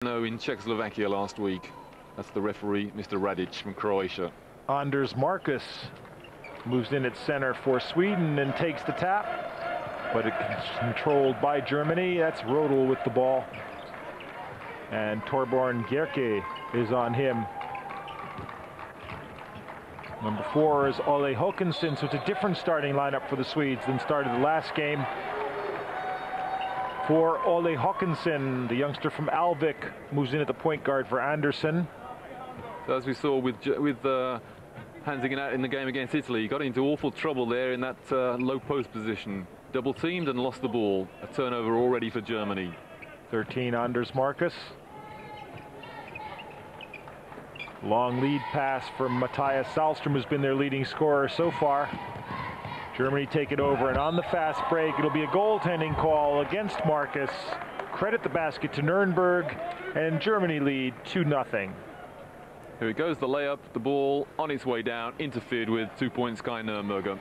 No, in Czechoslovakia last week. That's the referee, Mr. Radic from Croatia. Anders Marcus moves in at center for Sweden and takes the tap, but it's controlled by Germany. That's Rodel with the ball, and Torbjörn Gerke is on him. Number 4 is Ole Håkansson, so it's a different starting lineup for the Swedes than started the last game. For Ole Håkansson, the youngster from Alvik, moves in at the point guard for Andersson. So as we saw with Hansingen out in the game against Italy, he got into awful trouble there in that low post position. Double teamed and lost the ball. A turnover already for Germany. 13, Anders Marcus. Long lead pass from Matthias Sahlström, who's been their leading scorer so far. Germany take it over, and on the fast break, it'll be a goaltending call against Marcus. Credit the basket to Nuremberg, and Germany lead 2-0. Here it goes, the layup, the ball on its way down, interfered with, 2 points Sky Nuremberger.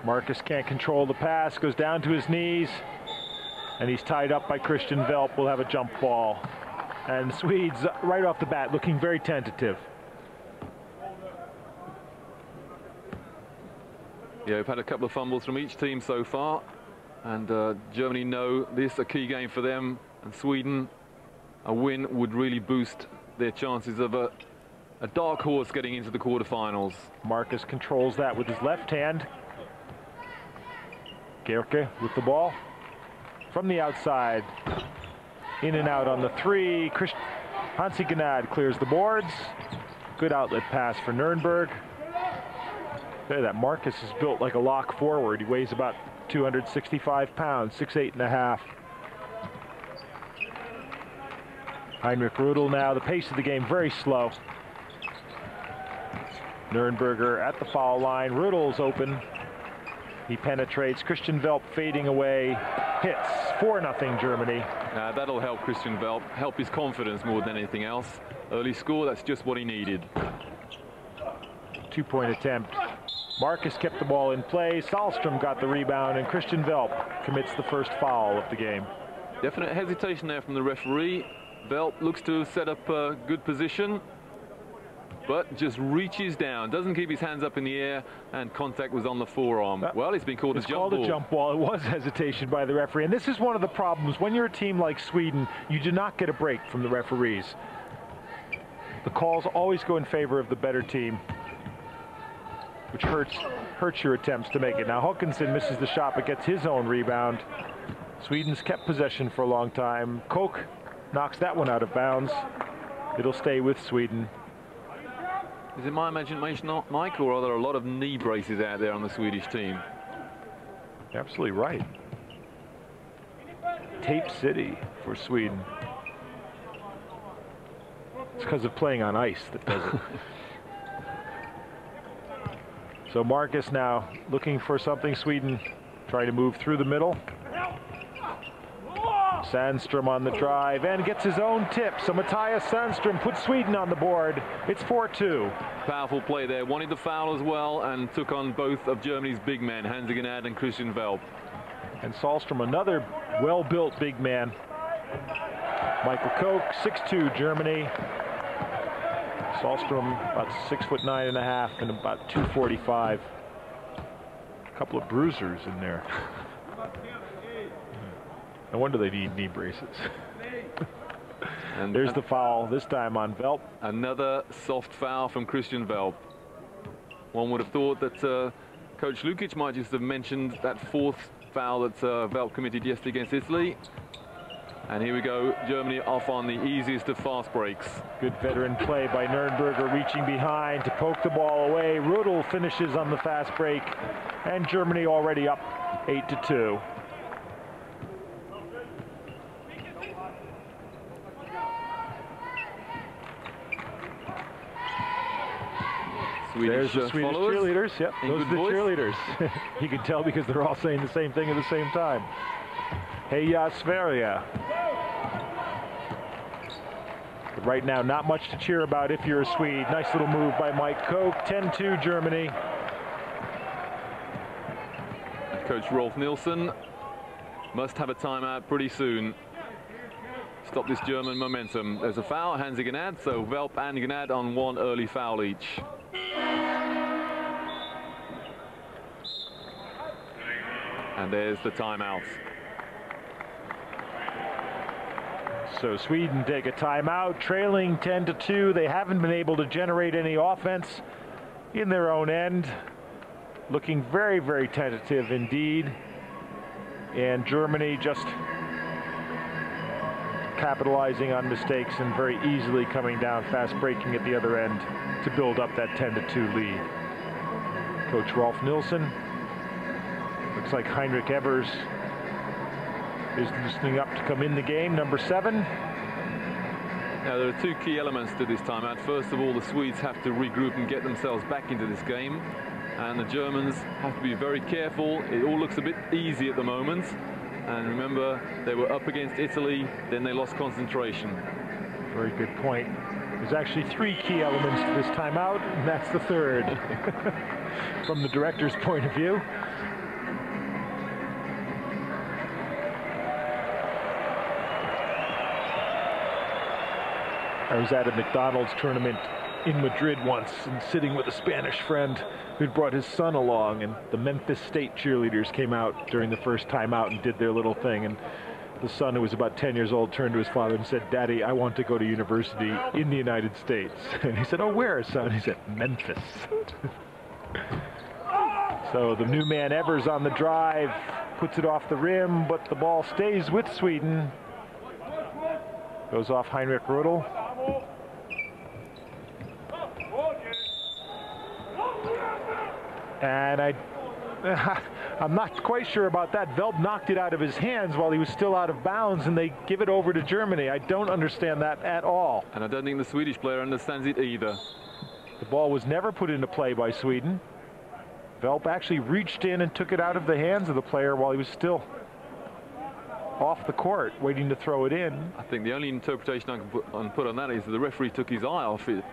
Marcus can't control the pass, goes down to his knees, and he's tied up by Christian Velp. Will have a jump ball. And the Swedes, right off the bat, looking very tentative. Yeah, we've had a couple of fumbles from each team so far, and Germany know this a key game for them, and Sweden, a win would really boost their chances of a dark horse getting into the quarterfinals. Marcus controls that with his left hand. Gerke with the ball from the outside, in and out on the 3. Hansi Gnad clears the boards. Good outlet pass for Nuremberg. There, that Marcus is built like a lock forward. He weighs about 265 pounds, 6'8½". Heinrich Rudel now, the pace of the game very slow. Nuremberger at the foul line. Rudel's open. He penetrates. Christian Velp fading away. Hits. 4-0 Germany. That'll help Christian Velp, help his confidence more than anything else. Early score, that's just what he needed. 2-point attempt. Marcus kept the ball in play. Sahlström got the rebound, and Christian Velp commits the first foul of the game. Definite hesitation there from the referee. Velp looks to have set up a good position, but just reaches down, doesn't keep his hands up in the air, and contact was on the forearm. Well, it's been called a jump ball. It's called a jump ball. It was hesitation by the referee, and this is one of the problems. When you're a team like Sweden, you do not get a break from the referees. The calls always go in favor of the better team, which hurts your attempts to make it. Now Håkansson misses the shot, but gets his own rebound. Sweden's kept possession for a long time. Koch knocks that one out of bounds. It'll stay with Sweden. Is it my imagination, Mike, or are there a lot of knee braces out there on the Swedish team? You're absolutely right. Tape City for Sweden. It's because of playing on ice that does it. So Marcus now looking for something. Sweden trying to move through the middle. Sandström on the drive and gets his own tip. So Matthias Sandström puts Sweden on the board. It's 4-2. Powerful play there. Wanted the foul as well and took on both of Germany's big men, Hansi Gnad and Christian Velp. And Sahlström, another well-built big man. Michael Koch, 6'2", Germany. Sahlström about 6'9½" and about 245. A couple of bruisers in there. No wonder they need knee braces. And there's the foul, this time on Velp. Another soft foul from Christian Velp. One would have thought that Coach Lukic might just have mentioned that fourth foul that Velp committed yesterday against Italy. And here we go, Germany off on the easiest of fast breaks. Good veteran play by Nuremberger, reaching behind to poke the ball away. Rudel finishes on the fast break, and Germany already up 8-2. There's the Swedish cheerleaders. Yep, those are the cheerleaders. You can tell because they're all saying the same thing at the same time. Heja Sverige. But right now, not much to cheer about if you're a Swede. Nice little move by Mike Koch. 10-2 Germany. Coach Rolf Nilsson must have a timeout pretty soon. Stop this German momentum. There's a foul, Hansi Gnad, so Velp and Gnad on one early foul each. And there's the timeout. So Sweden take a timeout, trailing 10-2. They haven't been able to generate any offense in their own end. Looking very, very tentative indeed. And Germany just capitalizing on mistakes and very easily coming down, fast breaking at the other end to build up that 10-2 lead. Coach Rolf Nilsson. Looks like Heinrich Evers is loosening up to come in the game, number 7. Now, there are two key elements to this timeout. First of all, the Swedes have to regroup and get themselves back into this game. And the Germans have to be very careful. It all looks a bit easy at the moment. And remember, they were up against Italy, then they lost concentration. Very good point. There's actually 3 key elements to this timeout, and that's the third. From the director's point of view. I was at a McDonald's tournament in Madrid once and sitting with a Spanish friend who'd brought his son along, and the Memphis State cheerleaders came out during the first timeout and did their little thing, and the son, who was about 10 years old, turned to his father and said, "Daddy, I want to go to university in the United States." And he said, "Oh, where, son?" He said, "Memphis." So the new man Evers on the drive, puts it off the rim, but the ball stays with Sweden. Goes off Heinrich Rudel. And I'm not quite sure about that. Velp knocked it out of his hands while he was still out of bounds, and they give it over to Germany. I don't understand that at all. And I don't think the Swedish player understands it either. The ball was never put into play by Sweden. Velp actually reached in and took it out of the hands of the player while he was still off the court, waiting to throw it in. I think the only interpretation I can put on that is that the referee took his eye off it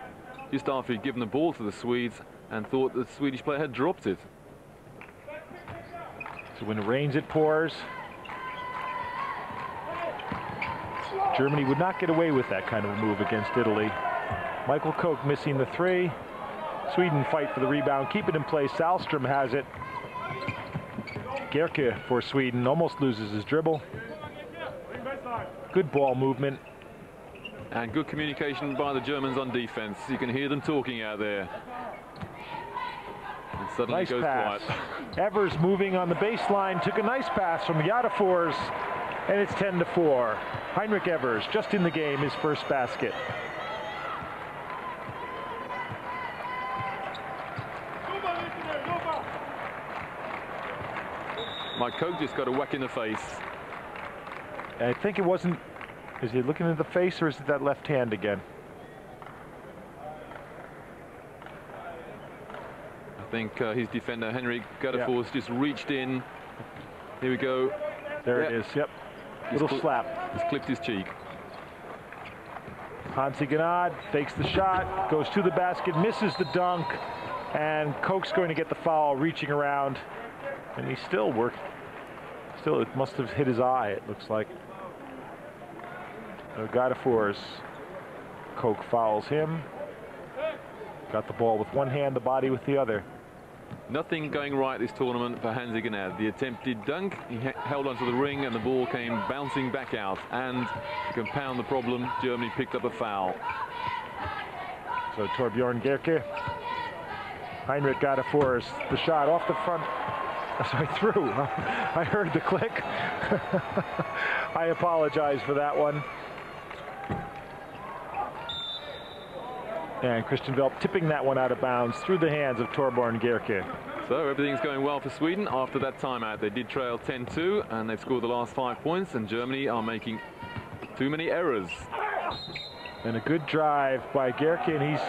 just after he'd given the ball to the Swedes and thought the Swedish player had dropped it. So when it rains, it pours. Germany would not get away with that kind of a move against Italy. Michael Koch missing the 3. Sweden fight for the rebound, keep it in place. Salstrom has it. Gerke for Sweden, almost loses his dribble. Good ball movement. And good communication by the Germans on defense. You can hear them talking out there. And suddenly Nice it goes pass. quiet. Evers moving on the baseline, took a nice pass from Yadafors, and it's 10-4. Heinrich Evers just in the game, his first basket. Mike Koch just got a whack in the face. I think it wasn't. Is he looking at the face, or is it that left hand again? I think his defender, Henrik Gadefors, just reached in. Here we go. There it is, yep. Little slap. Just clipped his cheek. Hansi Gnad fakes the shot, goes to the basket, misses the dunk, and Koch's going to get the foul, reaching around. And he's still working. Still, it must have hit his eye, it looks like. Gadefors. Koch fouls him. Got the ball with one hand, the body with the other. Nothing going right this tournament for Hansi Gnad. The attempted dunk, he held onto the ring and the ball came bouncing back out. And to compound the problem, Germany picked up a foul. So Torbjorn Gerke. Heinrich Gadefors, the shot off the front. Sorry, through. I heard the click. I apologize for that one. And Christian Velp tipping that one out of bounds through the hands of Torbjorn Gerke. So everything's going well for Sweden after that timeout. They did trail 10-2 and they've scored the last 5 points, and Germany are making too many errors. And a good drive by Gerke, and he's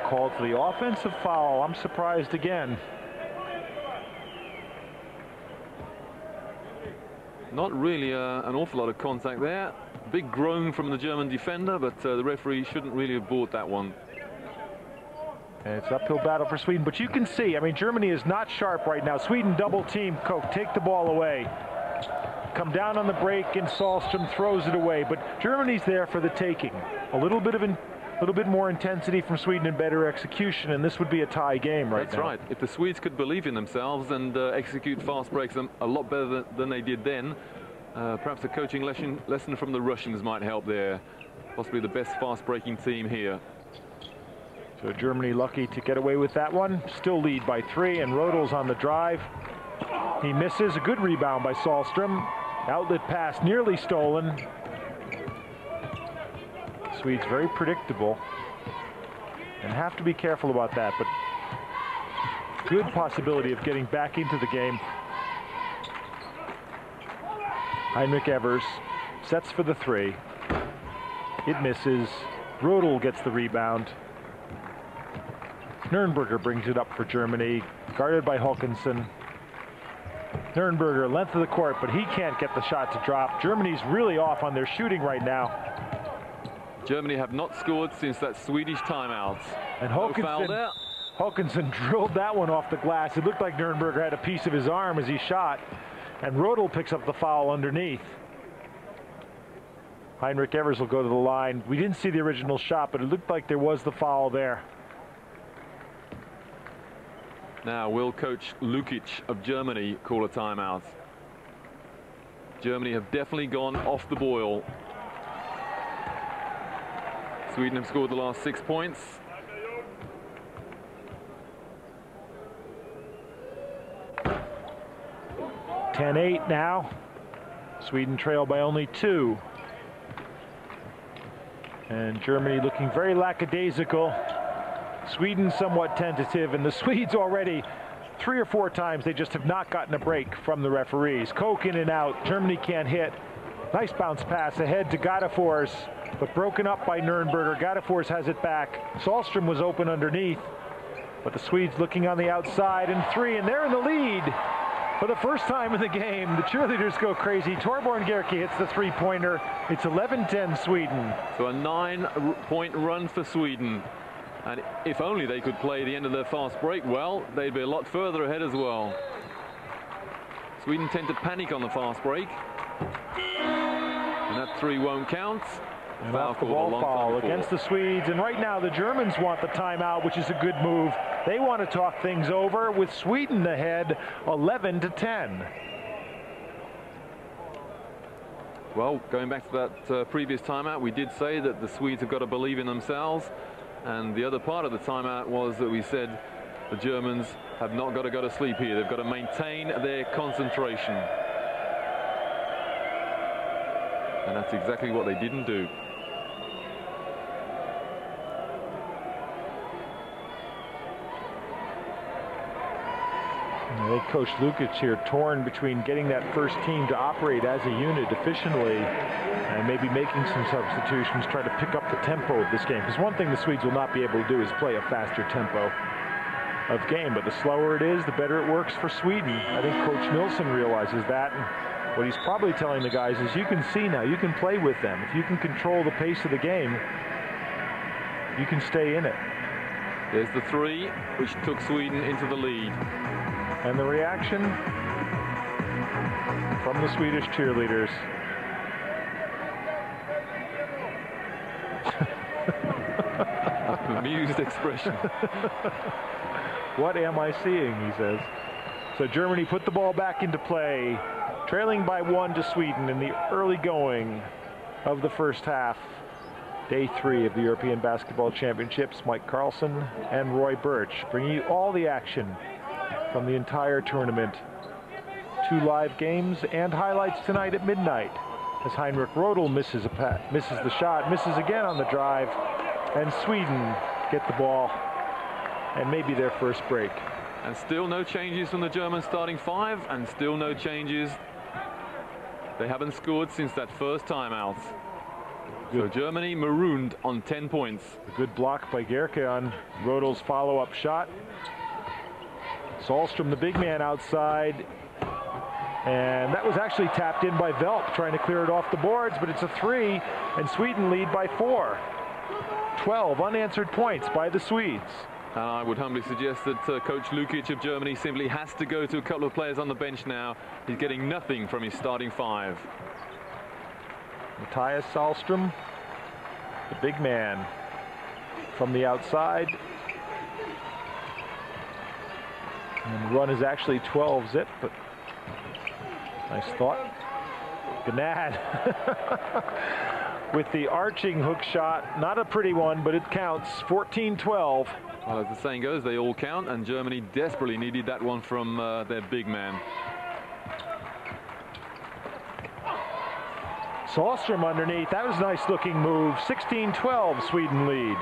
called for the offensive foul. I'm surprised again. Not really an awful lot of contact there. Big groan from the German defender, but the referee shouldn't really have bought that one. And it's an uphill battle for Sweden, but you can see, I mean, Germany is not sharp right now. Sweden double team, Koch, take the ball away. Come down on the break, and Sahlström throws it away, but Germany's there for the taking. A little bit more intensity from Sweden and better execution, and this would be a tie game right now. That's right. If the Swedes could believe in themselves and execute fast breaks a lot better than they did then, perhaps a coaching lesson from the Russians might help there. Possibly the best fast breaking team here. So Germany lucky to get away with that one. Still lead by 3, and Rödel's on the drive. He misses. A good rebound by Sahlström. Outlet pass nearly stolen. Swedes very predictable and have to be careful about that, but good possibility of getting back into the game. Heinrich Evers sets for the 3. It misses. Rödel gets the rebound. Nürnberger brings it up for Germany, guarded by Håkansson. Nürnberger, length of the court, but he can't get the shot to drop. Germany's really off on their shooting right now. Germany have not scored since that Swedish timeout. And Håkansson drilled that one off the glass. It looked like Nürnberger had a piece of his arm as he shot, and Rödel picks up the foul underneath. Heinrich Evers will go to the line. We didn't see the original shot, but it looked like there was the foul there. Now will coach Lukic of Germany call a timeout? Germany have definitely gone off the boil. Sweden have scored the last 6 points. (10-8) now. Sweden trail by only 2. And Germany looking very lackadaisical. Sweden somewhat tentative, and the Swedes already 3 or 4 times they just have not gotten a break from the referees. Koch in and out. Germany can't hit. Nice bounce pass ahead to Gadefors, but broken up by Nürnberger. Gadefors has it back. Sahlström was open underneath, but the Swedes looking on the outside, and 3, and they're in the lead for the first time in the game. The cheerleaders go crazy. Torbjörn Gerke hits the 3-pointer. It's 11-10 Sweden. So a 9-point run for Sweden. And if only they could play the end of their fast break well, they'd be a lot further ahead as well. Sweden tend to panic on the fast break. And that 3 won't count. And off the ball foul against the Swedes. And right now the Germans want the timeout, which is a good move. They want to talk things over with Sweden ahead 11-10. Well, going back to that previous timeout, we did say that the Swedes have got to believe in themselves. And the other part of the timeout was that we said the Germans have not got to go to sleep here. They've got to maintain their concentration. And that's exactly what they didn't do. They coach Lukic here, torn between getting that first team to operate as a unit efficiently and maybe making some substitutions, try to pick up the tempo of this game. Because one thing the Swedes will not be able to do is play a faster tempo of game. But the slower it is, the better it works for Sweden. I think Coach Nilsson realizes that. And what he's probably telling the guys is, you can see now, you can play with them. If you can control the pace of the game, you can stay in it. There's the 3, which took Sweden into the lead. And the reaction from the Swedish cheerleaders. Amused expression. What am I seeing, he says. So Germany put the ball back into play, trailing by 1 to Sweden in the early going of the first half. Day 3 of the European Basketball Championships. Mike Carlson and Roy Birch bringing you all the action from the entire tournament. 2 live games and highlights tonight at midnight as Heinrich Rödel misses the shot, misses again on the drive, and Sweden get the ball and maybe their first break. And still no changes from the German starting 5, and still no changes. They haven't scored since that first timeout. So Germany marooned on 10 points. A good block by Gerke on Rödel's follow-up shot. Sahlström, the big man outside, and that was actually tapped in by Velp, trying to clear it off the boards, but it's a 3, and Sweden lead by 4. 12 unanswered points by the Swedes. And I would humbly suggest that Coach Lukic of Germany simply has to go to a couple of players on the bench now. He's getting nothing from his starting five. Matthias Sahlstrom, the big man from the outside. And the run is actually 12 zip, but nice thought. Gnad with the arching hook shot. Not a pretty one, but it counts. 14-12. Well, as the saying goes, they all count, and Germany desperately needed that one from their big man. Sahlstrom underneath. That was a nice looking move. 16-12, Sweden lead.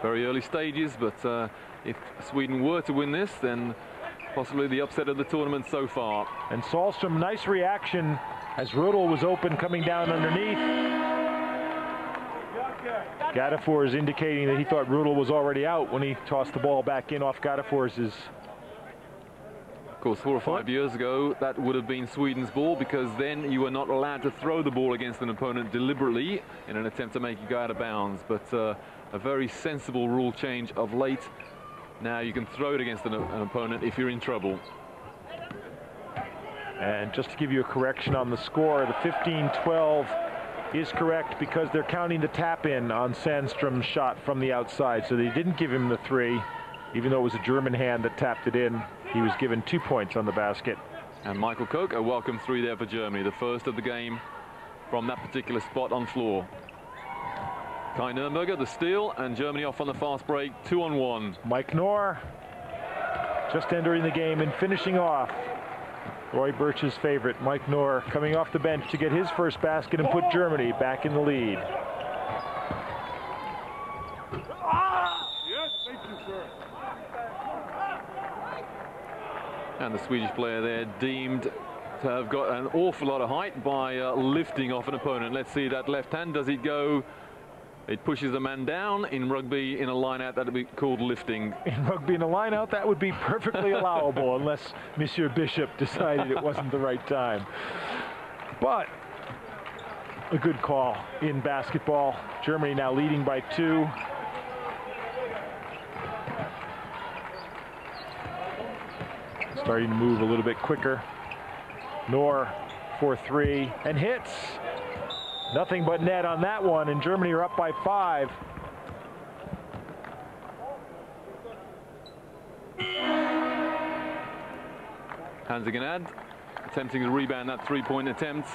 Very early stages, but if Sweden were to win this, then possibly the upset of the tournament so far. And Sahlstrom, nice reaction as Rudel was open coming down underneath. Gadafor is indicating that he thought Rudel was already out when he tossed the ball back in off Gadafor's. Of course, 4 or 5 years ago, that would have been Sweden's ball, because then you were not allowed to throw the ball against an opponent deliberately in an attempt to make you go out of bounds. But a very sensible rule change of late. Now you can throw it against an opponent if you're in trouble. And just to give you a correction on the score, the 15-12 is correct because they're counting the tap in on Sandstrom's shot from the outside. So they didn't give him the 3, even though it was a German hand that tapped it in. He was given 2 points on the basket. And Michael Koch, a welcome 3 there for Germany, the first of the game from that particular spot on floor. Kai Nürnberger, the steal, and Germany off on the fast break, 2-on-1. Mike Knorr just entering the game and finishing off. Roy Birch's favorite, Mike Knorr, coming off the bench to get his first basket and put Germany back in the lead. Yes, thank you, sir. And the Swedish player there deemed to have got an awful lot of height by lifting off an opponent. Let's see that left hand. Does it go? It pushes a man down. In rugby, in a line-out, that would be called lifting. In rugby, in a line-out, that would be perfectly allowable unless Monsieur Bishop decided it wasn't the right time. But a good call in basketball. Germany now leading by 2. Starting to move a little bit quicker. Knorr for 3 and hits. Nothing but net on that one, and Germany are up by 5. Hansa Gnad attempting to rebound that 3-point attempt.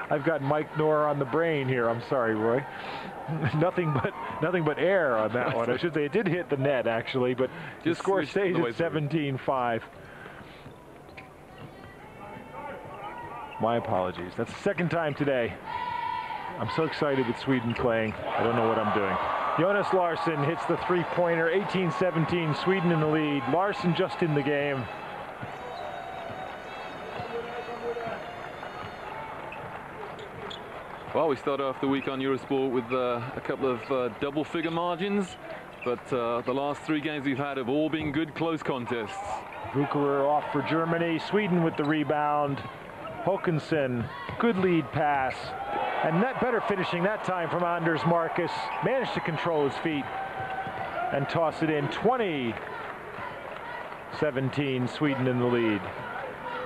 I've got Mike Knorr on the brain here. I'm sorry, Roy. nothing but air on that one. I should say it did hit the net actually, but the score stays at 17-5. My apologies. That's the second time today. I'm so excited with Sweden playing. I don't know what I'm doing. Jonas Larsson hits the 3-pointer. 18-17. Sweden in the lead. Larsson just in the game. Well, we started off the week on Eurosport with a couple of double-figure margins, but the last 3 games we've had have all been good close contests. Bucherer off for Germany. Sweden with the rebound. Håkansson, good lead pass, and that better finishing that time from Anders Marcus. Managed to control his feet and toss it in. 20-17, Sweden in the lead.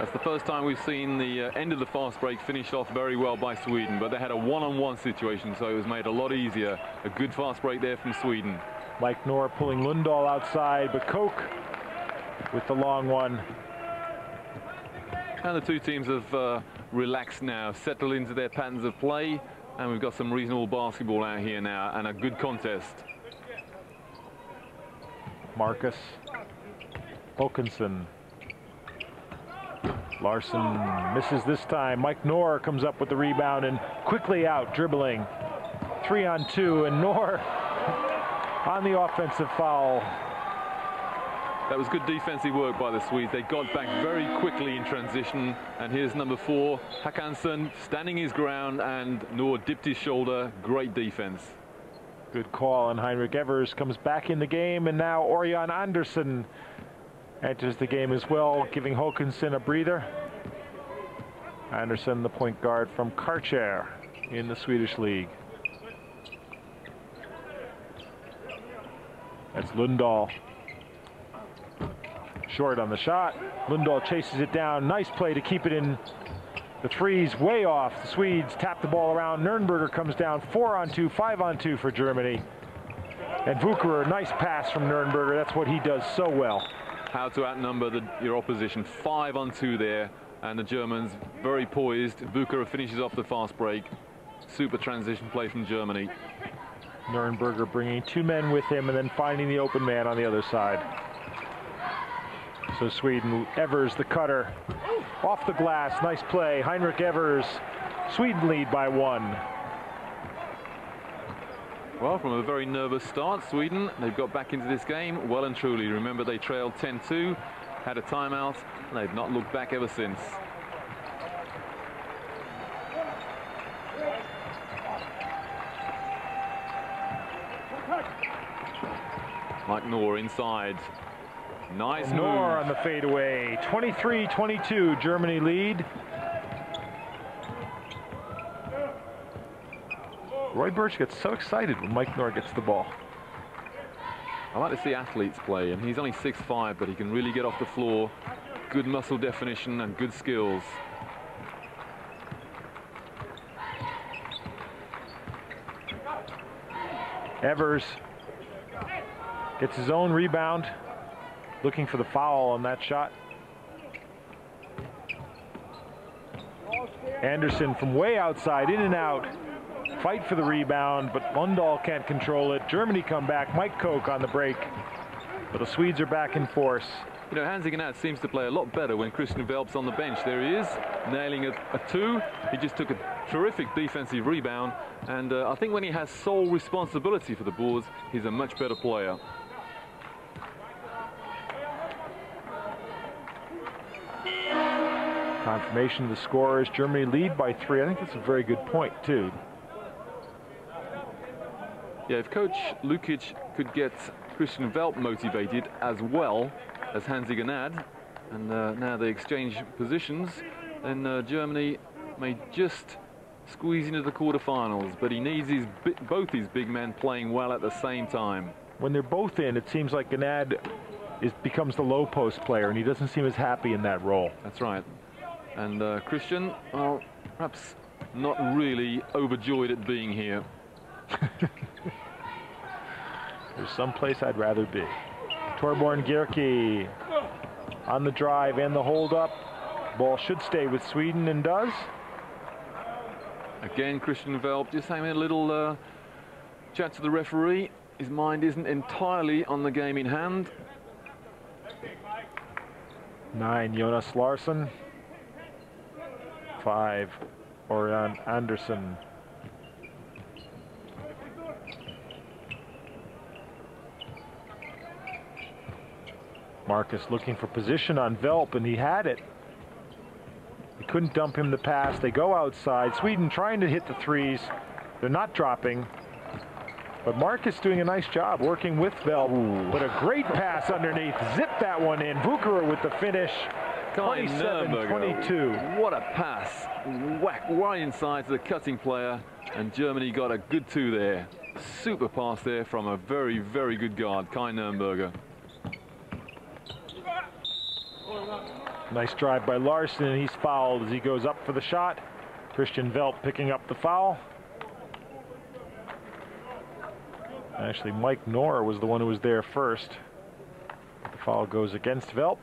That's the first time we've seen the end of the fast break finished off very well by Sweden, but they had a one-on-one situation, so it was made a lot easier. A good fast break there from Sweden. Mike Knorr pulling Lundahl outside, but Koch with the long one. And the 2 teams have relaxed now, settled into their patterns of play, and we've got some reasonable basketball out here now, and a good contest. Marcus, Håkansson. Larsson misses this time. Mike Knorr comes up with the rebound and quickly out, dribbling. 3-on-2, and Knorr on the offensive foul. That was good defensive work by the Swedes. They got back very quickly in transition, and here's number 4, Håkansson, standing his ground, and Knorr dipped his shoulder. Great defense. Good call, and Heinrich Evers comes back in the game, and now Orion Anderson enters the game as well, giving Håkansson a breather. Andersson, the point guard from Karcher in the Swedish league. That's Lundahl. Short on the shot. Lundahl chases it down. Nice play to keep it in. The three's way off. The Swedes tap the ball around. Nürnberger comes down 4-on-2, 5-on-2 for Germany. And Vukerer, nice pass from Nürnberger. That's what he does so well. How to outnumber your opposition. 5-on-2 there. And the Germans very poised. Vukerer finishes off the fast break. Super transition play from Germany. Nürnberger bringing two men with him and then finding the open man on the other side. So Sweden, Evers the cutter. Off the glass, nice play. Heinrich Evers. Sweden lead by 1. Well, from a very nervous start, Sweden, they've got back into this game well and truly. Remember, they trailed 10-2, had a timeout, and they've not looked back ever since. Mike Knorr inside. Nice move. Knorr on the fadeaway. 23-22, Germany lead. Roy Birch gets so excited when Mike Knorr gets the ball. I like to see athletes play, and he's only 6'5", but he can really get off the floor. Good muscle definition and good skills. Evers gets his own rebound, looking for the foul on that shot. Andersson from way outside, in and out. Fight for the rebound, but Lundahl can't control it. Germany come back. Mike Koch on the break, but the Swedes are back in force. You know, Hansi Gnad seems to play a lot better when Christian Velp's on the bench. There he is, nailing a 2. He just took a terrific defensive rebound, and I think when he has sole responsibility for the boards, he's a much better player. Confirmation of the scorers. Germany lead by 3. I think that's a very good point, too. Yeah, if Coach Lukic could get Christian Velp motivated as well as Hansi Gnad, and now they exchange positions, then Germany may just squeeze into the quarterfinals. But he needs both his big men playing well at the same time. When they're both in, it seems like Gnad becomes the low post player, and he doesn't seem as happy in that role. That's right. And Christian, well, perhaps not really overjoyed at being here. There's some place I'd rather be. Torbjörn Gierke on the drive and the hold up. Ball should stay with Sweden, and does. Again, Christian Velp just having a little chat to the referee. His mind isn't entirely on the game in hand. 9, Jonas Larsson. 5, Orion Andersson. Marcus looking for position on Velp, and he had it. He couldn't dump him the pass. They go outside. Sweden trying to hit the threes. They're not dropping. But Marcus doing a nice job working with Velp. But a great pass underneath. Zip that one in. Vukerer with the finish. 27-22. What a pass. Whack right inside to the cutting player. And Germany got a good 2 there. Super pass there from a very, very good guard, Kai Nürnberger. Nice drive by Larsson, and he's fouled as he goes up for the shot. Christian Velp picking up the foul. Actually, Mike Knorr was the one who was there first. The foul goes against Velp.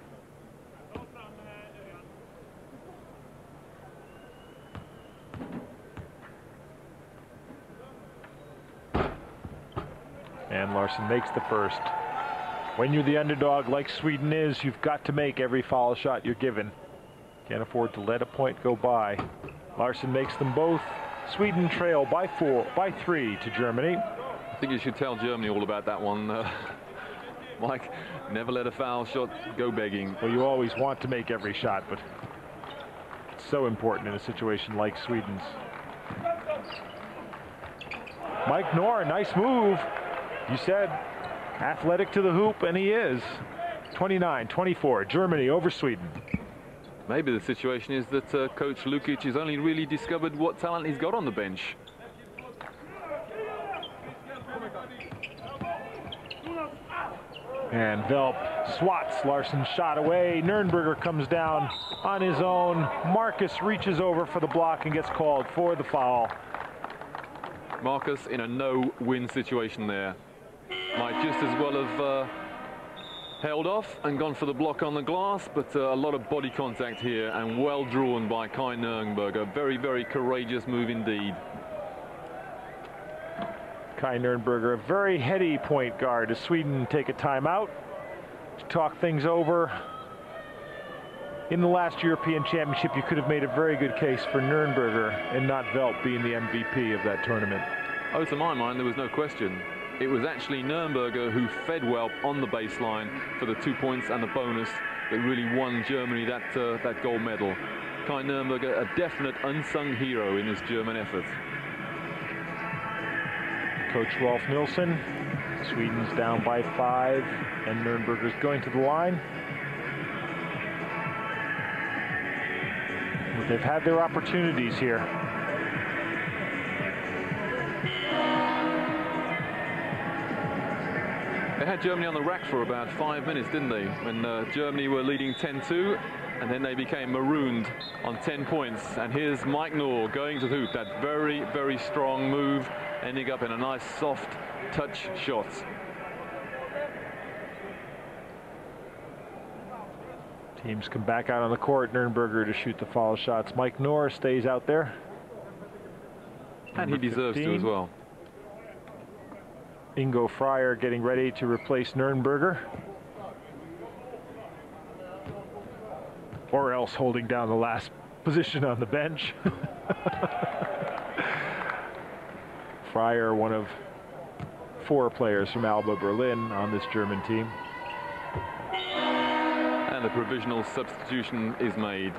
And Larsson makes the first. When you're the underdog like Sweden is, you've got to make every foul shot you're given. Can't afford to let a point go by. Larsson makes them both. Sweden trail by 3 to Germany. I think you should tell Germany all about that one. Mike, never let a foul shot go begging. Well, you always want to make every shot, but it's so important in a situation like Sweden's. Mike Knorr, nice move. You said athletic to the hoop, and he is. 29-24, Germany over Sweden. Maybe the situation is that Coach Lukic has only really discovered what talent he's got on the bench. And Velp swats Larsson's shot away. Nürnberger comes down on his own. Marcus reaches over for the block and gets called for the foul. Marcus in a no-win situation there. Might just as well have held off and gone for the block on the glass, but a lot of body contact here and well drawn by Kai Nürnberger. Very, very courageous move indeed. Kai Nürnberger, a very heady point guard. As Sweden take a timeout to talk things over. In the last European Championship, you could have made a very good case for Nürnberger and not Velp being the MVP of that tournament. Oh, to my mind, there was no question. It was actually Nürnberger who fed Velp on the baseline for the 2 points and the bonus that really won Germany that gold medal. Kai Nürnberger, a definite unsung hero in this German effort. Coach Rolf Nilsson, Sweden's down by 5, and Nürnberger's going to the line. But they've had their opportunities here. They had Germany on the rack for about 5 minutes, didn't they? When Germany were leading 10-2, and then they became marooned on 10 points. And here's Mike Knorr going to the hoop. That very, very strong move, ending up in a nice soft touch shot. Teams come back out on the court. Nürnberger to shoot the foul shots. Mike Knorr stays out there. And he deserves 15. to as well. Ingo Fryer getting ready to replace Nürnberger. Or else holding down the last position on the bench. Fryer, one of 4 players from Alba Berlin on this German team. And the provisional substitution is made.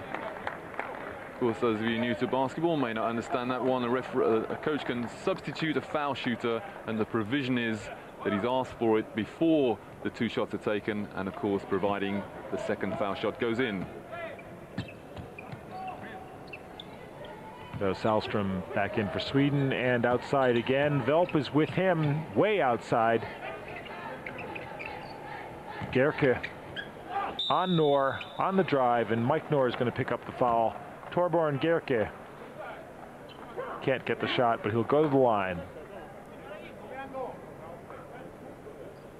Of course, those of you new to basketball may not understand that one. A coach can substitute a foul shooter, and the provision is that he's asked for it before the 2 shots are taken, and of course providing the second foul shot goes in. So Salstrom back in for Sweden, and outside again. Velp is with him, way outside. Gerke on Knorr, on the drive, and Mike Knorr is going to pick up the foul. Torbjörn Gerke can't get the shot, but he'll go to the line.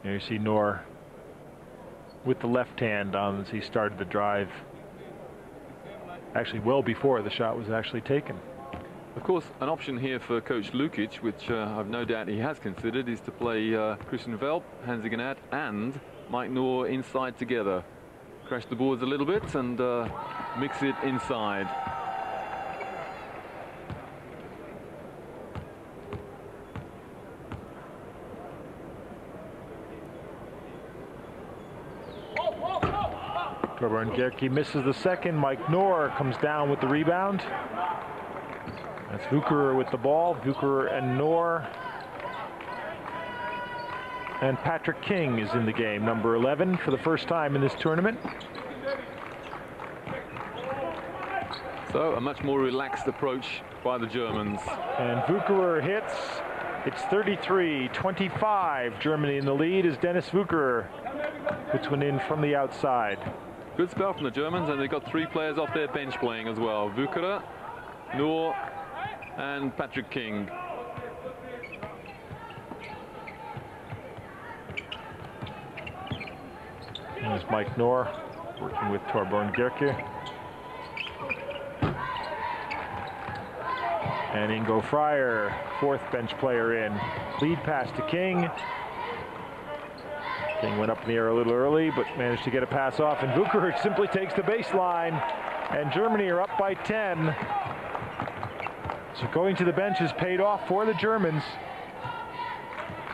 There you see Knorr with the left hand on as he started the drive. Actually, well before the shot was actually taken. Of course, an option here for Coach Lukic, which I've no doubt he has considered, is to play Christian Velp, Hans Igenat, and Mike Knorr inside together. Crash the boards a little bit and mix it inside. Torbjörn Gerke misses the second. Mike Knorr comes down with the rebound. That's Vukerer with the ball. Vukerer and Knorr. And Patrick King is in the game, number 11, for the first time in this tournament. So a much more relaxed approach by the Germans. And Vukerer hits. It's 33-25. Germany in the lead as Dennis Vukerer puts one in from the outside. Good spell from the Germans, and they've got 3 players off their bench playing as well. Vukerer, Knorr, and Patrick King. There's Mike Knorr working with Torbjörn Gerke. And Ingo Fryer, 4th bench player in. Lead pass to King. King went up in the air a little early, but managed to get a pass off. And Vukerer simply takes the baseline. And Germany are up by 10. So going to the bench has paid off for the Germans.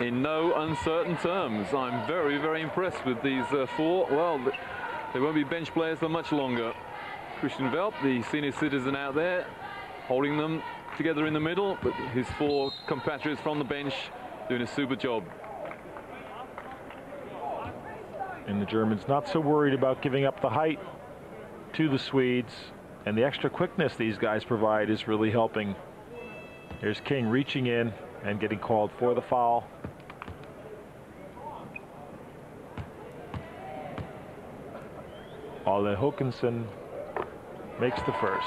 In no uncertain terms. I'm very, very impressed with these 4. Well, they won't be bench players for much longer. Christian Velp, the senior citizen out there, holding them together in the middle, but his 4 compatriots from the bench doing a super job. And the Germans not so worried about giving up the height to the Swedes, and the extra quickness these guys provide is really helping. There's King reaching in and getting called for the foul. Ole Håkansson makes the first.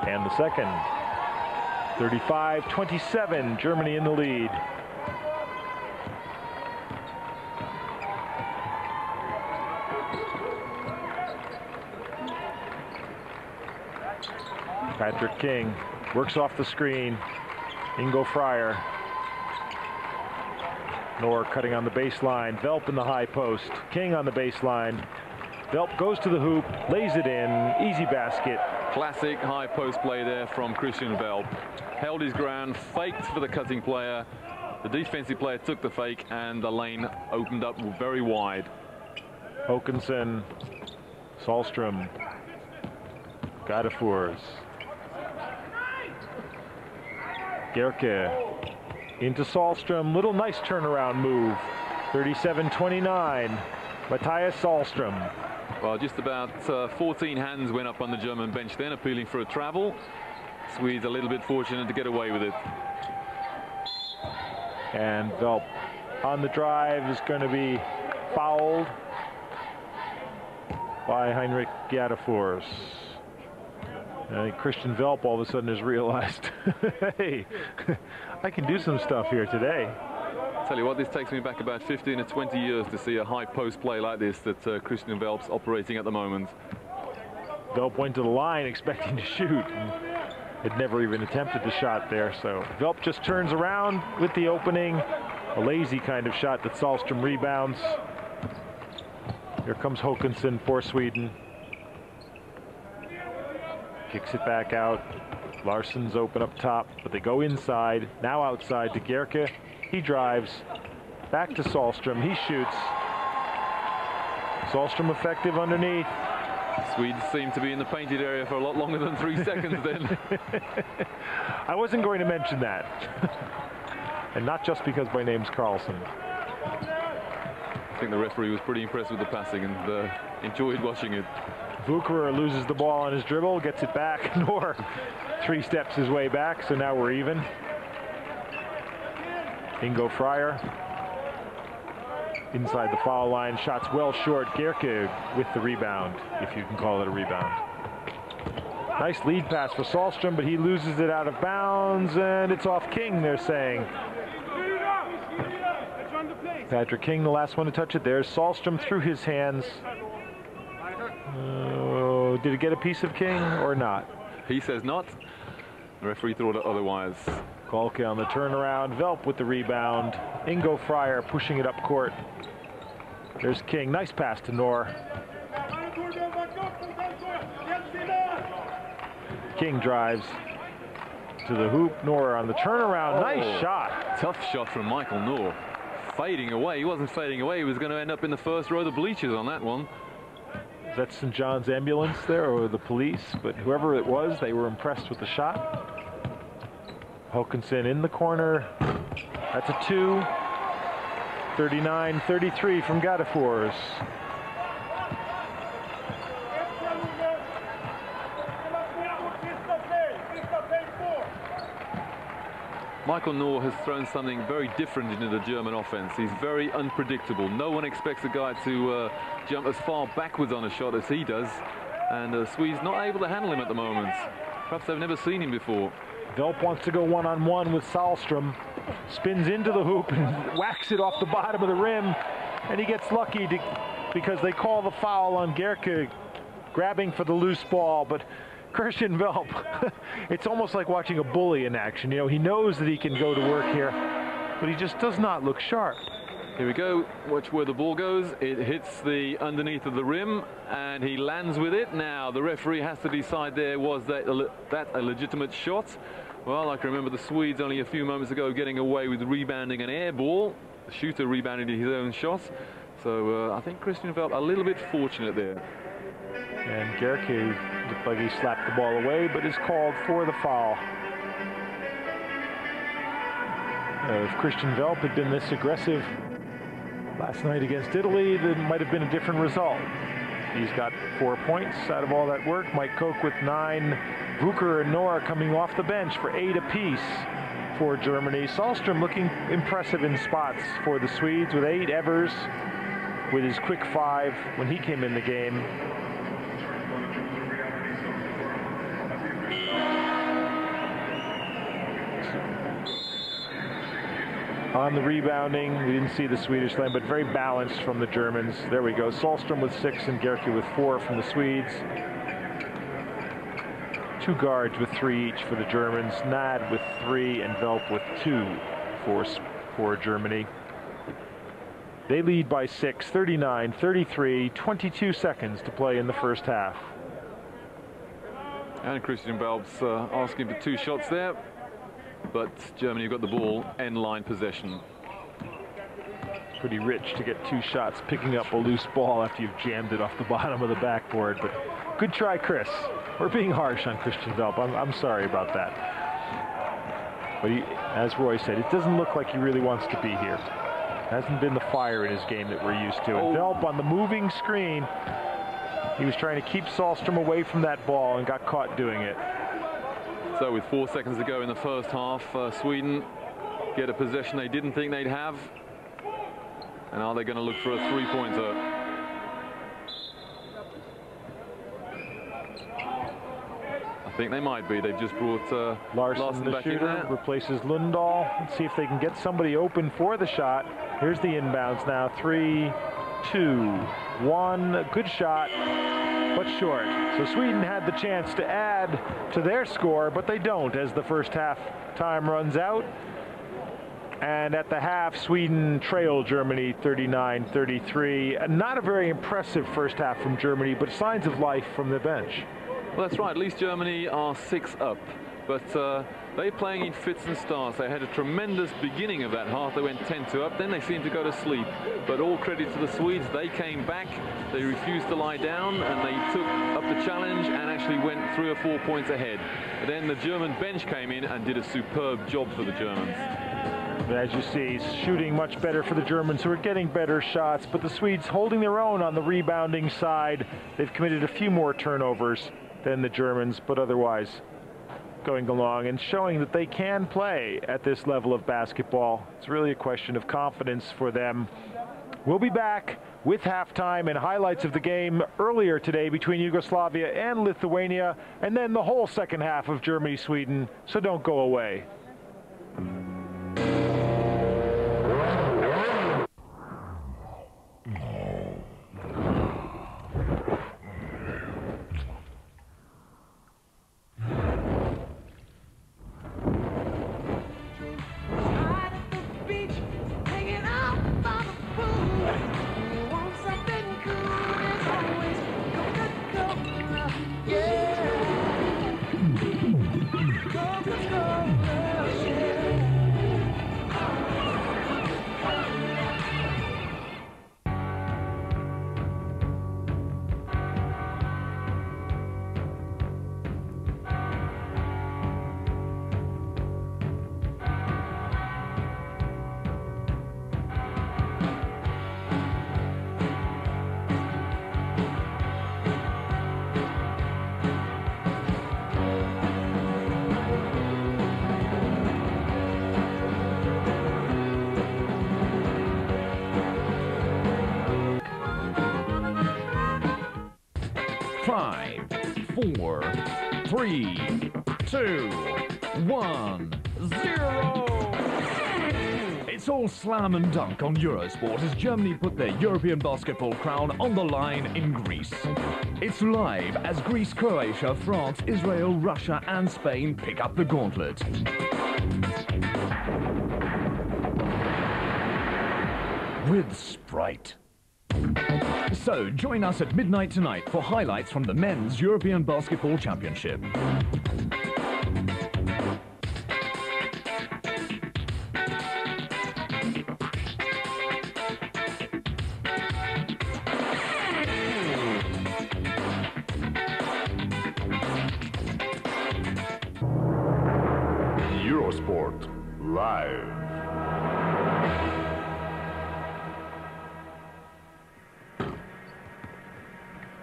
And the second. 35-27, Germany in the lead. Patrick King works off the screen. Ingo Fryer. Nor cutting on the baseline. Velp in the high post. King on the baseline. Velp goes to the hoop, lays it in. Easy basket. Classic high post play there from Christian Velp. Held his ground, faked for the cutting player. The defensive player took the fake, and the lane opened up very wide. Håkansson, Sahlström, Gadefors. Gerke into Sahlström. Little nice turnaround move. 37-29. Matthias Sahlström. Well, just about 14 hands went up on the German bench then, appealing for a travel. Swedes a little bit fortunate to get away with it. And Velp on the drive is going to be fouled by Heinrich Gadefors. I think Christian Velp all of a sudden has realized, hey, I can do some stuff here today. Tell you what, this takes me back about 15 or 20 years to see a high post play like this that Christian Velp's operating at the moment. Velp went to the line expecting to shoot. Had never even attempted the shot there, so Velp just turns around with the opening. A lazy kind of shot that Sahlström rebounds. Here comes Håkansson for Sweden. Kicks it back out. Larsson's open up top, but they go inside. Now outside to Gerke. He drives. Back to Sahlström. He shoots. Sahlström effective underneath. Swedes seem to be in the painted area for a lot longer than 3 seconds then. I wasn't going to mention that. And not just because my name's Carlson. I think the referee was pretty impressed with the passing and enjoyed watching it. Vukerer loses the ball on his dribble, gets it back. Nor 3 steps his way back, so now we're even. Ingo Fryer inside the foul line, shots well short. Gerke with the rebound, if you can call it a rebound. Nice lead pass for Sahlström, but he loses it out of bounds, and it's off King, they're saying. Patrick King, the last one to touch it. There's Sahlström through his hands. Did it get a piece of King or not? He says not. The referee thought otherwise. Kolke on the turnaround. Velp with the rebound. Ingo Fryer pushing it up court. There's King. Nice pass to Nor. King drives to the hoop. Nor on the turnaround. Nice shot. Tough shot from Michael Nor. Fading away. He wasn't fading away. He was going to end up in the first row of the bleachers on that one. Is that St. John's ambulance there or the police? But whoever it was, they were impressed with the shot. Håkansson in the corner. That's a 2. 39-33 from Gadefors. Michael Nor has thrown something very different into the German offense. He's very unpredictable. No one expects a guy to jump as far backwards on a shot as he does. And Swedes not able to handle him at the moment. Perhaps they've never seen him before. Velp wants to go one-on-one with Sahlström. Spins into the hoop and whacks it off the bottom of the rim. And he gets lucky because they call the foul on Gerke grabbing for the loose ball. But Christian Velp, it's almost like watching a bully in action. You know, he knows that he can go to work here, but he just does not look sharp. Here we go. Watch where the ball goes. It hits the underneath of the rim, and he lands with it. Now, the referee has to decide there, was that a legitimate shot? Well, I can remember the Swedes only a few moments ago getting away with rebounding an air ball. The shooter rebounded his own shot. So I think Christian Velp a little bit fortunate there. And Gerke looked like he slapped the ball away, but is called for the foul. If Christian Velp had been this aggressive last night against Italy, there might have been a different result. He's got 4 points out of all that work. Mike Koch with 9. Vuker and Noor coming off the bench for 8 apiece for Germany. Sahlström looking impressive in spots for the Swedes with 8. Evers with his quick 5 when he came in the game. On the rebounding, we didn't see the Swedish line, but very balanced from the Germans. There we go. Sahlström with 6 and Gerke with 4 from the Swedes. 2 guards with 3 each for the Germans. Nad with 3 and Velp with 2 for Germany. They lead by 6, 39-33, 22 seconds to play in the first half. And Christian Velp's asking for 2 shots there. But Germany got the ball end line possession. Pretty rich to get 2 shots picking up a loose ball after you've jammed it off the bottom of the backboard. But good try, Chris. We're being harsh on Christian Velp. I'm sorry about that. But he, as Roy said, it doesn't look like he really wants to be here. Hasn't been the fire in his game that we're used to. And Velp on the moving screen, he was trying to keep Sahlström away from that ball and got caught doing it. So with 4 seconds to go in the first half, Sweden get a possession they didn't think they'd have. And are they going to look for a 3-pointer? I think they might be. They've just brought Larson back in there. Replaces Lundahl. Let's see if they can get somebody open for the shot. Here's the inbounds now. 3, 2, 1. Good shot, but short. So Sweden had the chance to add to their score, but they don't as the first half time runs out. And at the half, Sweden trailed Germany 39-33. Not a very impressive first half from Germany, but signs of life from the bench. Well, that's right. At least Germany are 6 up. But they're playing in fits and starts. They had a tremendous beginning of that half. They went 10-2 up. Then they seemed to go to sleep. But all credit to the Swedes. They came back. They refused to lie down. And they took up the challenge and actually went 3 or 4 points ahead. But then the German bench came in and did a superb job for the Germans. As you see, shooting much better for the Germans, who are getting better shots. But the Swedes holding their own on the rebounding side. They've committed a few more turnovers than the Germans, but otherwise going along and showing that they can play at this level of basketball. It's really a question of confidence for them. We'll be back with halftime and highlights of the game earlier today between Yugoslavia and Lithuania, and then the whole second half of Germany-Sweden, so don't go away. Five, 4, 3, 2, 1, 0. It's all slam and dunk on Eurosport as Germany put their European basketball crown on the line in Greece. It's live as Greece, Croatia, France, Israel, Russia and Spain pick up the gauntlet. With Sprite. So, join us at midnight tonight for highlights from the Men's European Basketball Championship. Eurosport Live.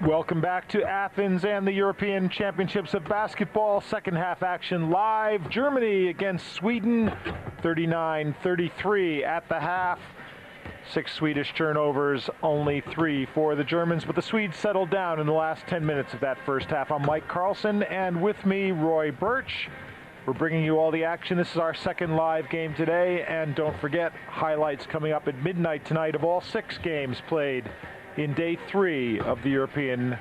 Welcome back to Athens and the European Championships of Basketball. Second half action live. Germany against Sweden, 39-33 at the half. 6 Swedish turnovers, only 3 for the Germans, but the Swedes settled down in the last 10 minutes of that first half. I'm Mike Carlson, and with me, Roy Birch. We're bringing you all the action. This is our second live game today, and don't forget, highlights coming up at midnight tonight of all 6 games played in day 3 of the European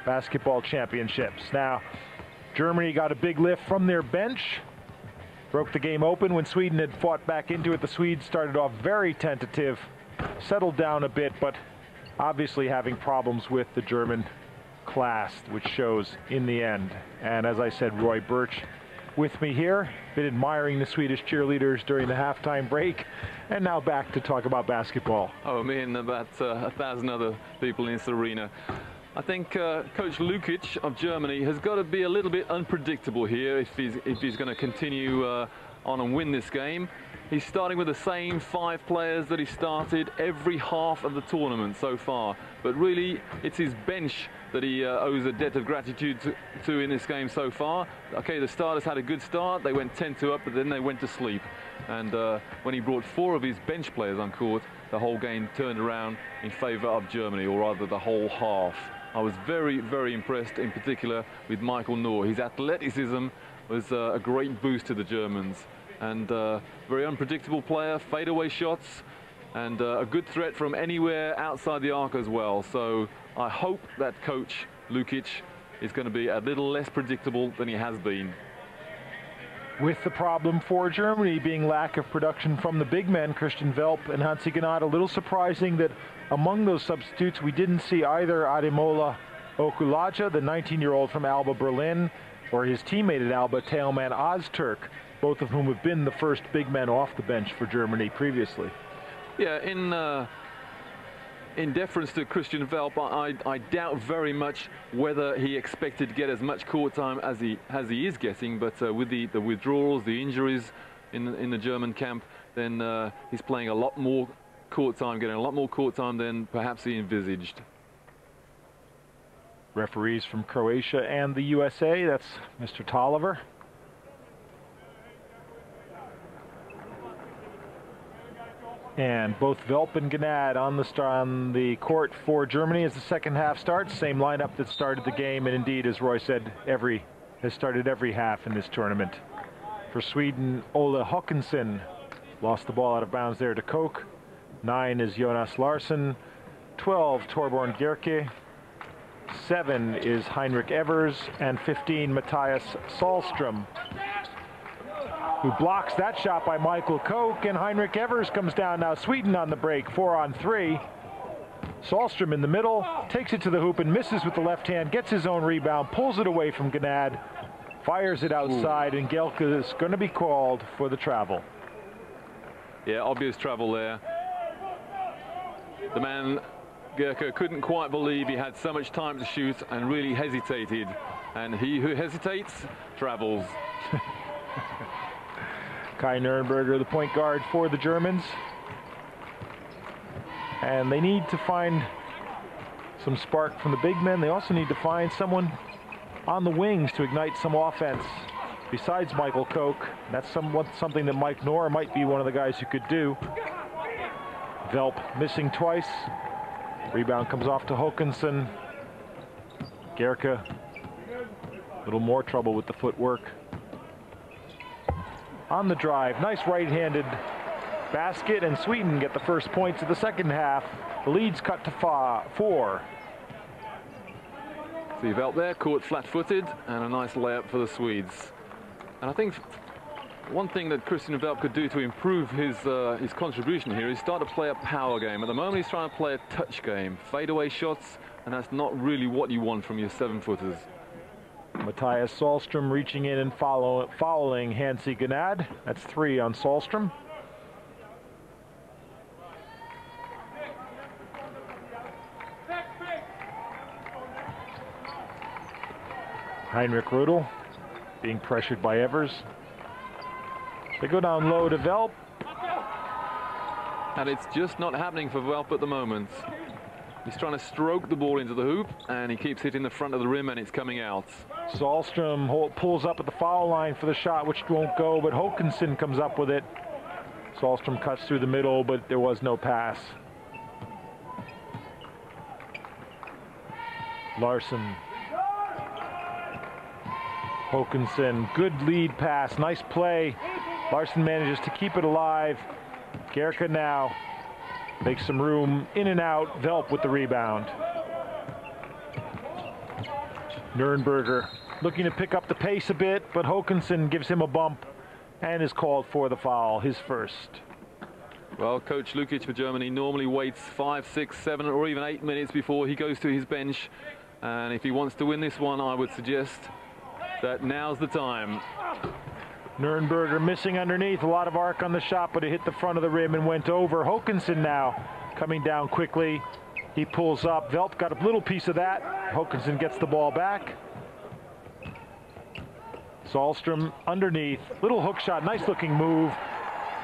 Basketball Championships. Now, Germany got a big lift from their bench, broke the game open when Sweden had fought back into it. The Swedes started off very tentative, settled down a bit, but obviously having problems with the German class, which shows in the end. And as I said, Roy Birch with me here, been admiring the Swedish cheerleaders during the halftime break, and now back to talk about basketball. Oh, me and about 1,000 other people in this arena. I think Coach Lukic of Germany has got to be a little bit unpredictable here if he's going to continue on and win this game. He's starting with the same 5 players that he started every half of the tournament so far. But really, it's his bench that he owes a debt of gratitude to in this game so far. Okay, the starters had a good start. They went 10-2 up, but then they went to sleep. And when he brought 4 of his bench players on court, the whole game turned around in favor of Germany, or rather the whole half. I was very, very impressed, in particular, with Michael Noor. His athleticism was a great boost to the Germans. And very unpredictable player, fadeaway shots, and a good threat from anywhere outside the arc as well. So I hope that Coach Lukic is going to be a little less predictable than he has been. With the problem for Germany being lack of production from the big men, Christian Velp and Hansi Gnad, a little surprising that among those substitutes we didn't see either Ademola Okulaja, the 19-year-old from Alba Berlin, or his teammate at Alba, Teoman Öztürk, both of whom have been the first big men off the bench for Germany previously. Yeah, in deference to Christian Velp, I doubt very much whether he expected to get as much court time as he is getting, but with the withdrawals, the injuries in the German camp, then he's playing a lot more court time, getting a lot more court time than perhaps he envisaged. Referees from Croatia and the USA, that's Mr. Tolliver. And both Velp and Gnad on the court for Germany as the second half starts. Same lineup that started the game, and indeed, as Roy said, has started every half in this tournament. For Sweden, Olle Håkansson lost the ball out of bounds there to Koch. 9 is Jonas Larsson. 12, Torbjörn Gerke. 7 is Heinrich Evers, and 15, Matthias Sahlström, who blocks that shot by Michael Koch, and Heinrich Evers comes down. Now Sweden on the break, 4-on-3. Sahlström in the middle, takes it to the hoop and misses with the left hand, gets his own rebound, pulls it away from Gnad, fires it outside, and Gelke is going to be called for the travel. Yeah, obvious travel there. The man, Gerke, couldn't quite believe he had so much time to shoot and really hesitated. And he who hesitates, travels. Kai Nürnberger, the point guard for the Germans. And they need to find some spark from the big men. They also need to find someone on the wings to ignite some offense besides Michael Koch. That's something that Mike Noor might be one of the guys who could do. Velp missing twice. Rebound comes off to Håkansson. Gerke, a little more trouble with the footwork. On the drive, nice right-handed basket, and Sweden get the first points of the second half. The lead's cut to 4. See Velp there, caught flat-footed, and a nice layup for the Swedes. And I think one thing that Christian Velp could do to improve his contribution here is start to play a power game. At the moment, he's trying to play a touch game, fadeaway shots, and that's not really what you want from your 7-footers. Matthias Sahlström reaching in and fouling Hansi Gnad. That's 3 on Sahlström. Heinrich Rudel being pressured by Evers. They go down low to Velp. And it's just not happening for Velp at the moment. He's trying to stroke the ball into the hoop, and he keeps hitting the front of the rim, and it's coming out. Sahlstrom pulls up at the foul line for the shot, which won't go, but Håkansson comes up with it. Sahlstrom cuts through the middle, but there was no pass. Larsson. Håkansson, good lead pass, nice play. Larsson manages to keep it alive. Gerke now makes some room in and out. Velp with the rebound. Nürnberger looking to pick up the pace a bit, but Håkansson gives him a bump and is called for the foul, his first. Well, Coach Lukic for Germany normally waits 5, 6, 7, or even 8 minutes before he goes to his bench. And if he wants to win this one, I would suggest that now's the time. Nürnberger missing underneath, a lot of arc on the shot, but it hit the front of the rim and went over. Håkansson now coming down quickly. He pulls up. Velp got a little piece of that. Håkansson gets the ball back. Sahlstrom underneath, little hook shot, nice looking move.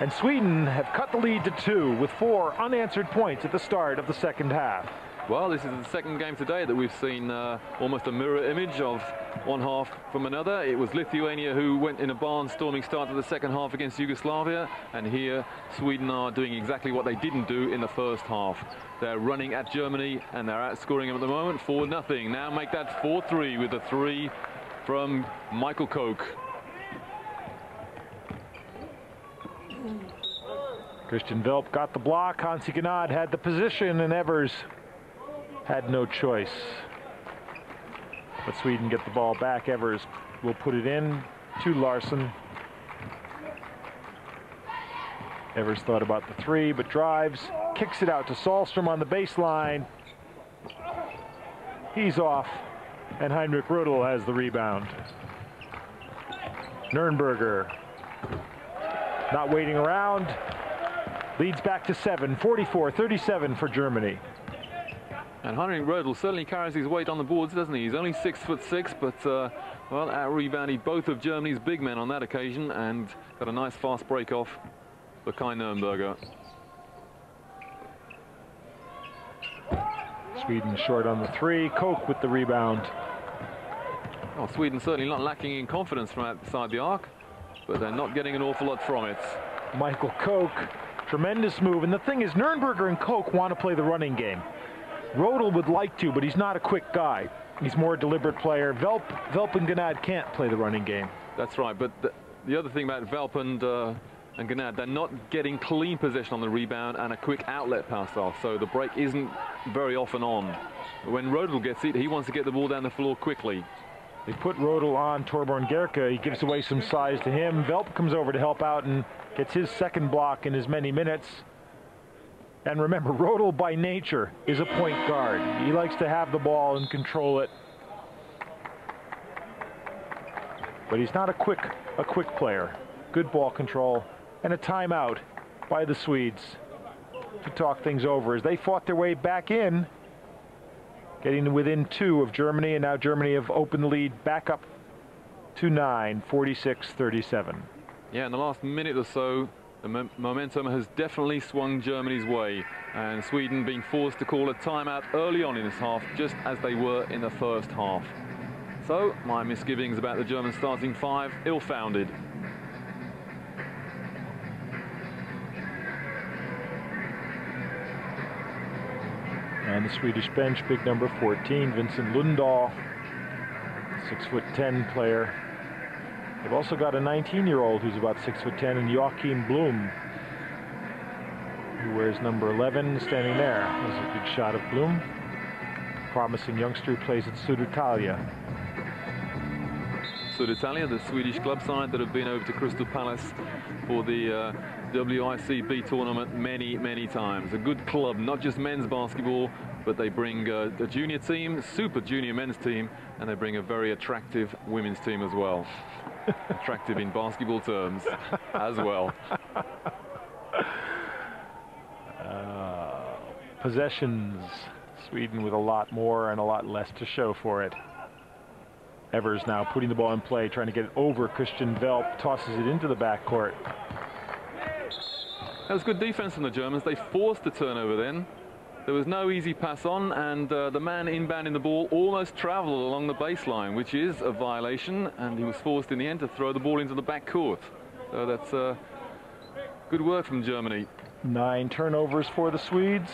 And Sweden have cut the lead to 2 with 4 unanswered points at the start of the second half. Well, this is the second game today that we've seen almost a mirror image of one half from another. It was Lithuania who went in a barnstorming start to the second half against Yugoslavia, and here Sweden are doing exactly what they didn't do in the first half. They're running at Germany and they're outscoring them at the moment 4-0. Now make that 4-3 with a 3 from Michael Koch. Christian Velp got the block. Hansi Gnad had the position, and Evers had no choice. But Sweden get the ball back. Evers will put it in to Larsson. Evers thought about the 3, but drives, kicks it out to Sahlstrom on the baseline. He's off, and Heinrich Rödel has the rebound. Nürnberger not waiting around, leads back to 7, 44-37 for Germany. And Heinrich Rödel certainly carries his weight on the boards, doesn't he? He's only 6'6", but well, out-rebounded both of Germany's big men on that occasion and got a nice fast break off for Kai Nürnberger. Sweden short on the 3. Koch with the rebound. Well, Sweden certainly not lacking in confidence from outside the arc, but they're not getting an awful lot from it. Michael Koch, tremendous move. And the thing is, Nürnberger and Koch want to play the running game. Rödel would like to, but he's not a quick guy. He's more a deliberate player. Velp and Gnad can't play the running game. That's right, but the other thing about Velp and Gnad, they're not getting clean possession on the rebound and a quick outlet pass off, so the break isn't very often on. When Rödel gets it, he wants to get the ball down the floor quickly. They put Rödel on Torbjörn Gerke. He gives away some size to him. Velp comes over to help out and gets his second block in as many minutes. And remember, Rödel by nature is a point guard. He likes to have the ball and control it. But he's not a quick player. Good ball control, and a timeout by the Swedes to talk things over as they fought their way back in, getting within 2 of Germany, and now Germany have opened the lead back up to 9, 46-37. Yeah, in the last minute or so, the momentum has definitely swung Germany's way, and Sweden being forced to call a timeout early on in this half, just as they were in the first half. So my misgivings about the German starting 5, ill-founded. And the Swedish bench, big number 14, Vincent Lundahl, 6'10" player. They've also got a 19-year-old who's about 6'10", and Joachim Blum, who wears number 11, standing there. There's a good shot of Blum. Promising youngster who plays at Södertälje. Södertälje, the Swedish club side that have been over to Crystal Palace for the WICB tournament many times. A good club, not just men's basketball, but they bring a junior team, super junior men's team, and they bring a very attractive women's team as well. Attractive in basketball terms as well. Possessions, Sweden with a lot more and a lot less to show for it. Evers now putting the ball in play, trying to get it over Christian Velp, tosses it into the backcourt. That was good defense from the Germans. They forced the turnover then. There was no easy pass on, and the man inbounding the ball almost traveled along the baseline, which is a violation, and he was forced in the end to throw the ball into the back court. So that's good work from Germany. 9 turnovers for the Swedes.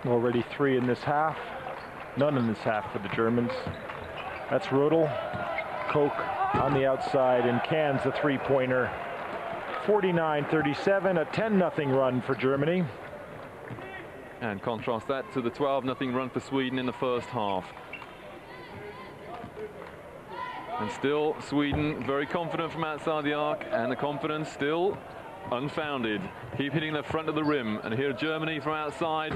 Already 3 in this half. None in this half for the Germans. That's Rödel. Koch on the outside and cans the three-pointer. 49-37, a 10-0 run for Germany. And contrast that to the 12-0 run for Sweden in the first half. And still Sweden very confident from outside the arc, and the confidence still unfounded. Keep hitting the front of the rim, and here Germany from outside,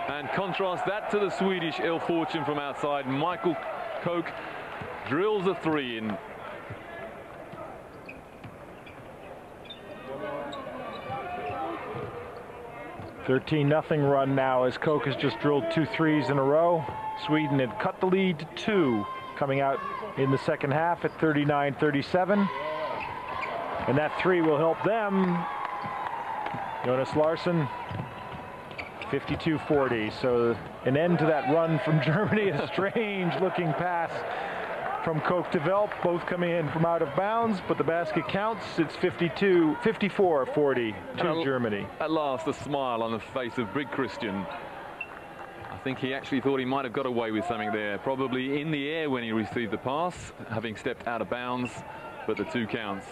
and contrast that to the Swedish ill fortune from outside. Michael Koch drills a 3 in. Nothing run now as Koch has just drilled 2 threes in a row. Sweden had cut the lead to 2 coming out in the second half at 39-37. And that 3 will help them. Jonas Larsson, 52-40. So an end to that run from Germany. A strange looking pass from Koch to Velp, both coming in from out of bounds, but the basket counts. It's 54-40 to Germany. At last, a smile on the face of Big Christian. I think he actually thought he might have got away with something there, probably in the air when he received the pass, having stepped out of bounds, but the 2 counts.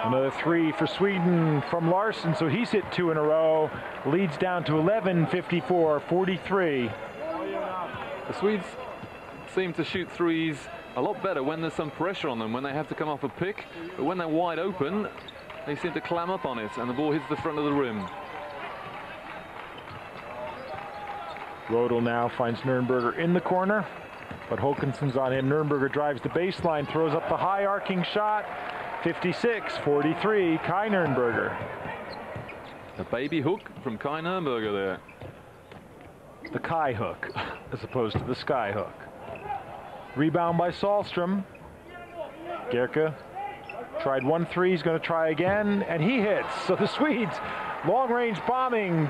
Another 3 for Sweden from Larsson, so he's hit 2 in a row. Leads down to 11, 54-43. The Swedes seem to shoot threes a lot better when there's some pressure on them, when they have to come off a pick. But when they're wide open, they seem to clam up on it, and the ball hits the front of the rim. Rödel now finds Nürnberger in the corner, but Håkansson's on him. Nürnberger drives the baseline, throws up the high arcing shot. 56-43, Kai Nürnberger. A baby hook from Kai Nürnberger there. The Kai hook, as opposed to the sky hook. Rebound by Sahlström. Gerke tried 1 3, he's going to try again, and he hits. So the Swedes, long-range bombing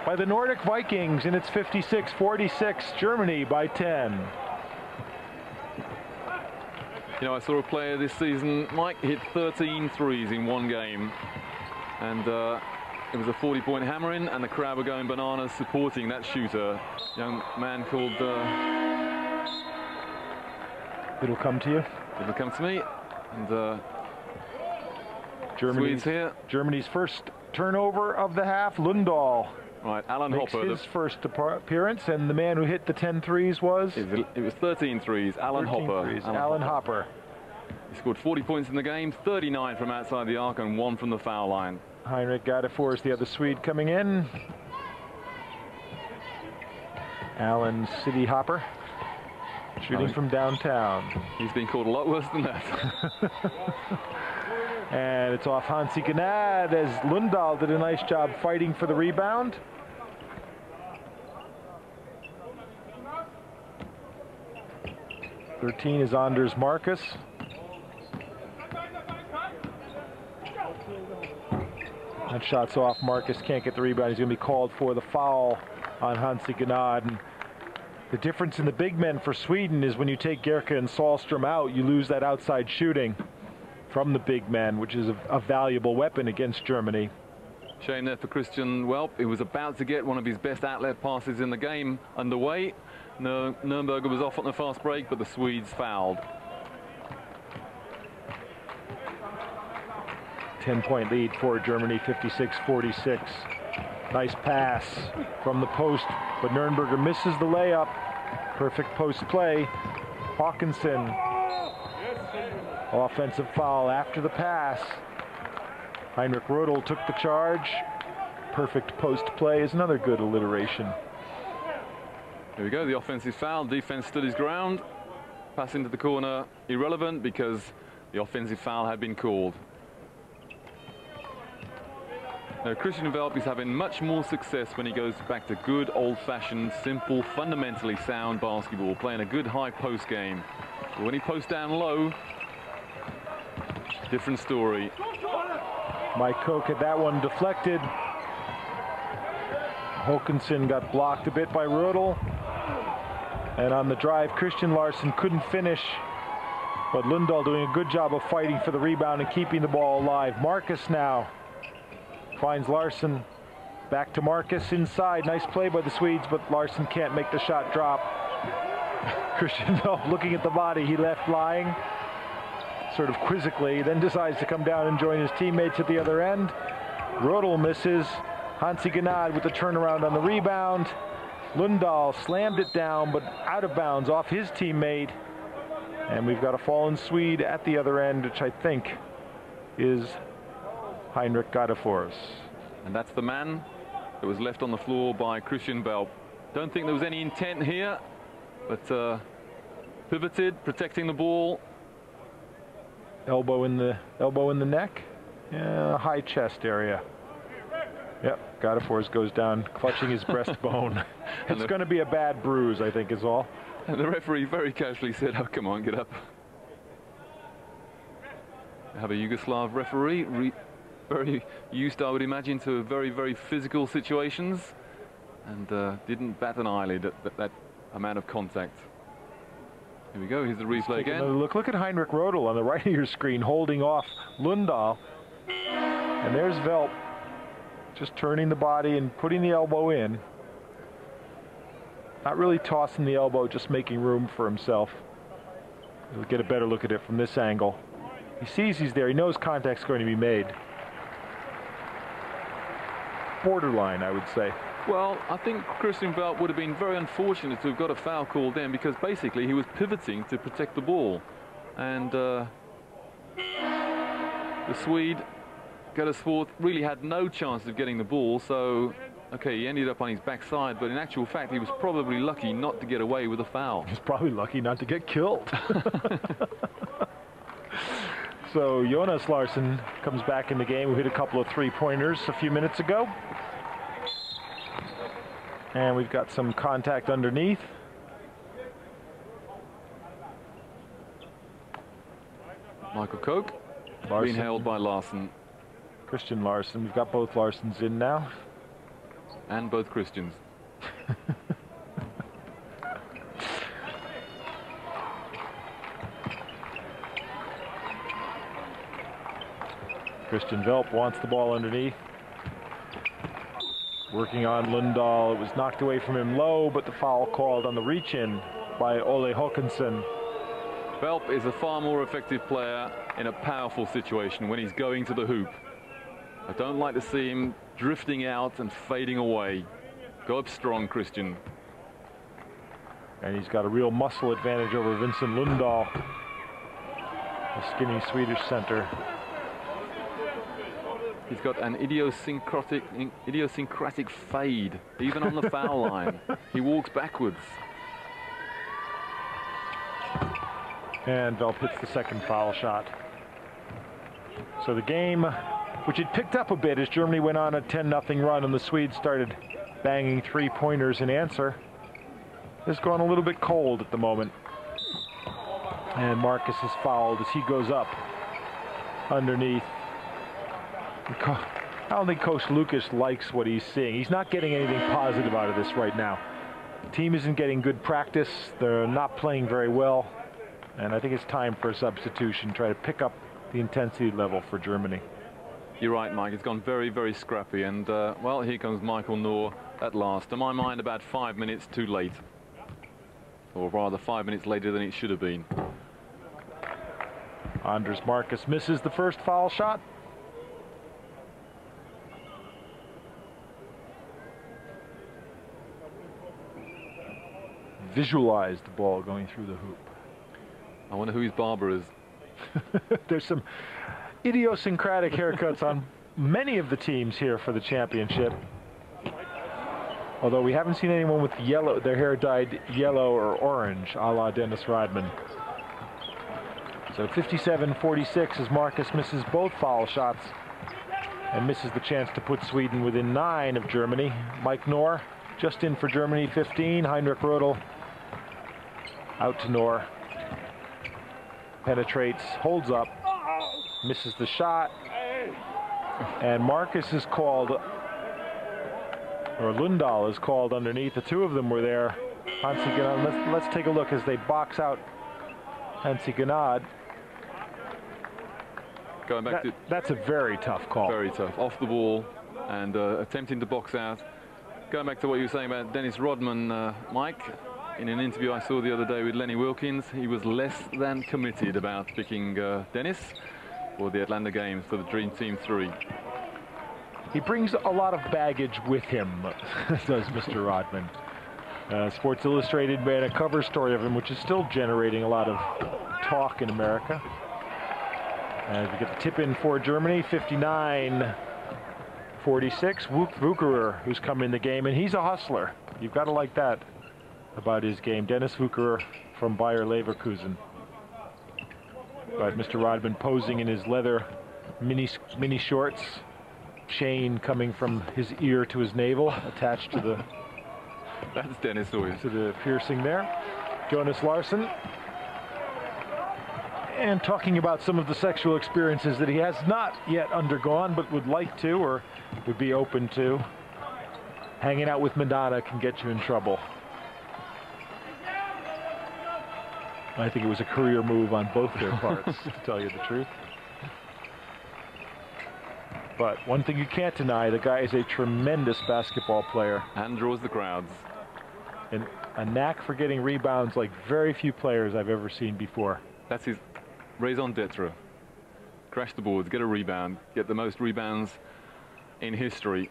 by the Nordic Vikings, and it's 56-46, Germany by 10. You know, I saw a player this season, Mike, hit 13 threes in 1 game. And it was a 40-point hammering, and the crowd were going bananas supporting that shooter. Young man called... It'll come to you. It'll come to me. And Germany's here. Germany's first turnover of the half, Lundahl. Right, Alan makes Hopper. His first appearance, and the man who hit the 10 threes was? It was 13 threes, Alan Hopper. Alan Hopper. He scored 40 points in the game, 39 from outside the arc, and 1 from the foul line. Heinrich Gadefor is the other Swede coming in. Alan City Hopper, shooting from downtown. He's been called a lot worse than that. And it's off Hansi Gnad as Lundahl did a nice job fighting for the rebound. '13 is Anders Marcus. That shot's off. Marcus can't get the rebound. He's going to be called for the foul on Hansi Gnad. And the difference in the big men for Sweden is when you take Gerke and Sahlström out, you lose that outside shooting from the big men, which is a valuable weapon against Germany. Shame there for Christian Welp. He was about to get one of his best outlet passes in the game underway. Nürnberger was off on the fast break, but the Swedes fouled. 10-point lead for Germany, 56-46. Nice pass from the post, but Nürnberger misses the layup. Perfect post play. Håkansson, offensive foul after the pass. Heinrich Rödel took the charge. Perfect post play is another good alliteration. Here we go, the offensive foul. Defense stood his ground. Pass into the corner, irrelevant because the offensive foul had been called. Now, Christian Welp is having much more success when he goes back to good old-fashioned, simple, fundamentally sound basketball, playing a good high post game. But when he posts down low, different story. Mike Koch had that one deflected. Håkansson got blocked a bit by Rödel. And on the drive, Christian Larsson couldn't finish. But Lundahl doing a good job of fighting for the rebound and keeping the ball alive. Marcus now finds Larsson. Back to Marcus inside. Nice play by the Swedes, but Larsson can't make the shot drop. Christian Velp looking at the body he left lying, sort of quizzically, then decides to come down and join his teammates at the other end. Rödel misses. Hansi Gnad with the turnaround on the rebound. Lundahl slammed it down, but out of bounds off his teammate. And we've got a fallen Swede at the other end, which I think is Heinrich Gadefors. And that's the man that was left on the floor by Christian Velp. Don't think there was any intent here, but pivoted, protecting the ball. Elbow in the neck. Yeah, high chest area. Yep, Gadefors goes down, clutching his breastbone. It's going to be a bad bruise, I think, is all. And the referee very casually said, "Oh, come on, get up." Have a Yugoslav referee, very used, I would imagine, to very, very physical situations, and didn't bat an eyelid at that amount of contact. Here we go, here's the replay again. Look at Heinrich Rödel on the right of your screen holding off Lundahl. And there's Velp just turning the body and putting the elbow in. Not really tossing the elbow, just making room for himself. We'll get a better look at it from this angle. He sees he's there, he knows contact's going to be made. Borderline, I would say. Well, I think Christian Velp would have been very unfortunate to have got a foul called then, because basically he was pivoting to protect the ball. And the Swede, Gadefors, really had no chance of getting the ball, so okay, he ended up on his backside, but in actual fact he was probably lucky not to get away with a foul. He's probably lucky not to get killed. So Jonas Larsson comes back in the game, who hit a couple of three-pointers a few minutes ago. And we've got some contact underneath. Michael Koch being held by Larsson. Christian Larsson. We've got both Larssons in now. And both Christians. Christian Velp wants the ball underneath. Working on Lundahl. It was knocked away from him low, but the foul called on the reach-in by Ole Håkansson. Velp is a far more effective player in a powerful situation when he's going to the hoop. I don't like to see him drifting out and fading away. Go up strong, Christian. And he's got a real muscle advantage over Vincent Lundahl, the skinny Swedish center. He's got an idiosyncratic fade, even on the foul line. He walks backwards. And Velp hits the second foul shot. So the game, which had picked up a bit as Germany went on a 10-0 run and the Swedes started banging three-pointers in answer, has gone a little bit cold at the moment. And Marcus is fouled as he goes up underneath. I don't think Coach Lucas likes what he's seeing. He's not getting anything positive out of this right now. The team isn't getting good practice. They're not playing very well. And I think it's time for a substitution, try to pick up the intensity level for Germany. You're right, Mike. It's gone very, very scrappy. And, well, here comes Michael Knorr at last. To my mind, about 5 minutes too late. Or rather, 5 minutes later than it should have been. Anders Marcus misses the first foul shot. Visualize the ball going through the hoop. I wonder who his barber is. There's some idiosyncratic haircuts on many of the teams here for the championship. Although we haven't seen anyone with yellow, their hair dyed yellow or orange, a la Dennis Rodman. So 57-46 as Marcus misses both foul shots and misses the chance to put Sweden within 9 of Germany. Mike Knorr just in for Germany, 15. Heinrich Rödel out to Knorr. Penetrates, holds up, misses the shot. And Marcus is called, or Lundahl is called underneath. The two of them were there. Hansi Gnad, let's take a look as they box out Hansi Gnad. Going back to... That's a very tough call. Very tough. Off the ball and attempting to box out. Going back to what you were saying about Dennis Rodman, Mike, in an interview I saw the other day with Lenny Wilkins, he was less than committed about picking Dennis for the Atlanta games for the Dream Team 3. He brings a lot of baggage with him, does Mr. Rodman. Sports Illustrated made a cover story of him, which is still generating a lot of talk in America. As we get the tip in for Germany, 59-46. Wucherer, who's come in the game, and he's a hustler. You've got to like that about his game. Dennis Wucherer from Bayer Leverkusen. But Mr. Rodman posing in his leather mini shorts, chain coming from his ear to his navel, attached to the... That's Dennis Lewis. To the piercing there. Jonas Larsson. And talking about some of the sexual experiences that he has not yet undergone, but would like to or would be open to. Hanging out with Madonna can get you in trouble. I think it was a career move on both their parts, to tell you the truth. But one thing you can't deny, the guy is a tremendous basketball player. And draws the crowds. And a knack for getting rebounds like very few players I've ever seen before. That's his raison d'etre. Crash the boards, get a rebound, get the most rebounds in history.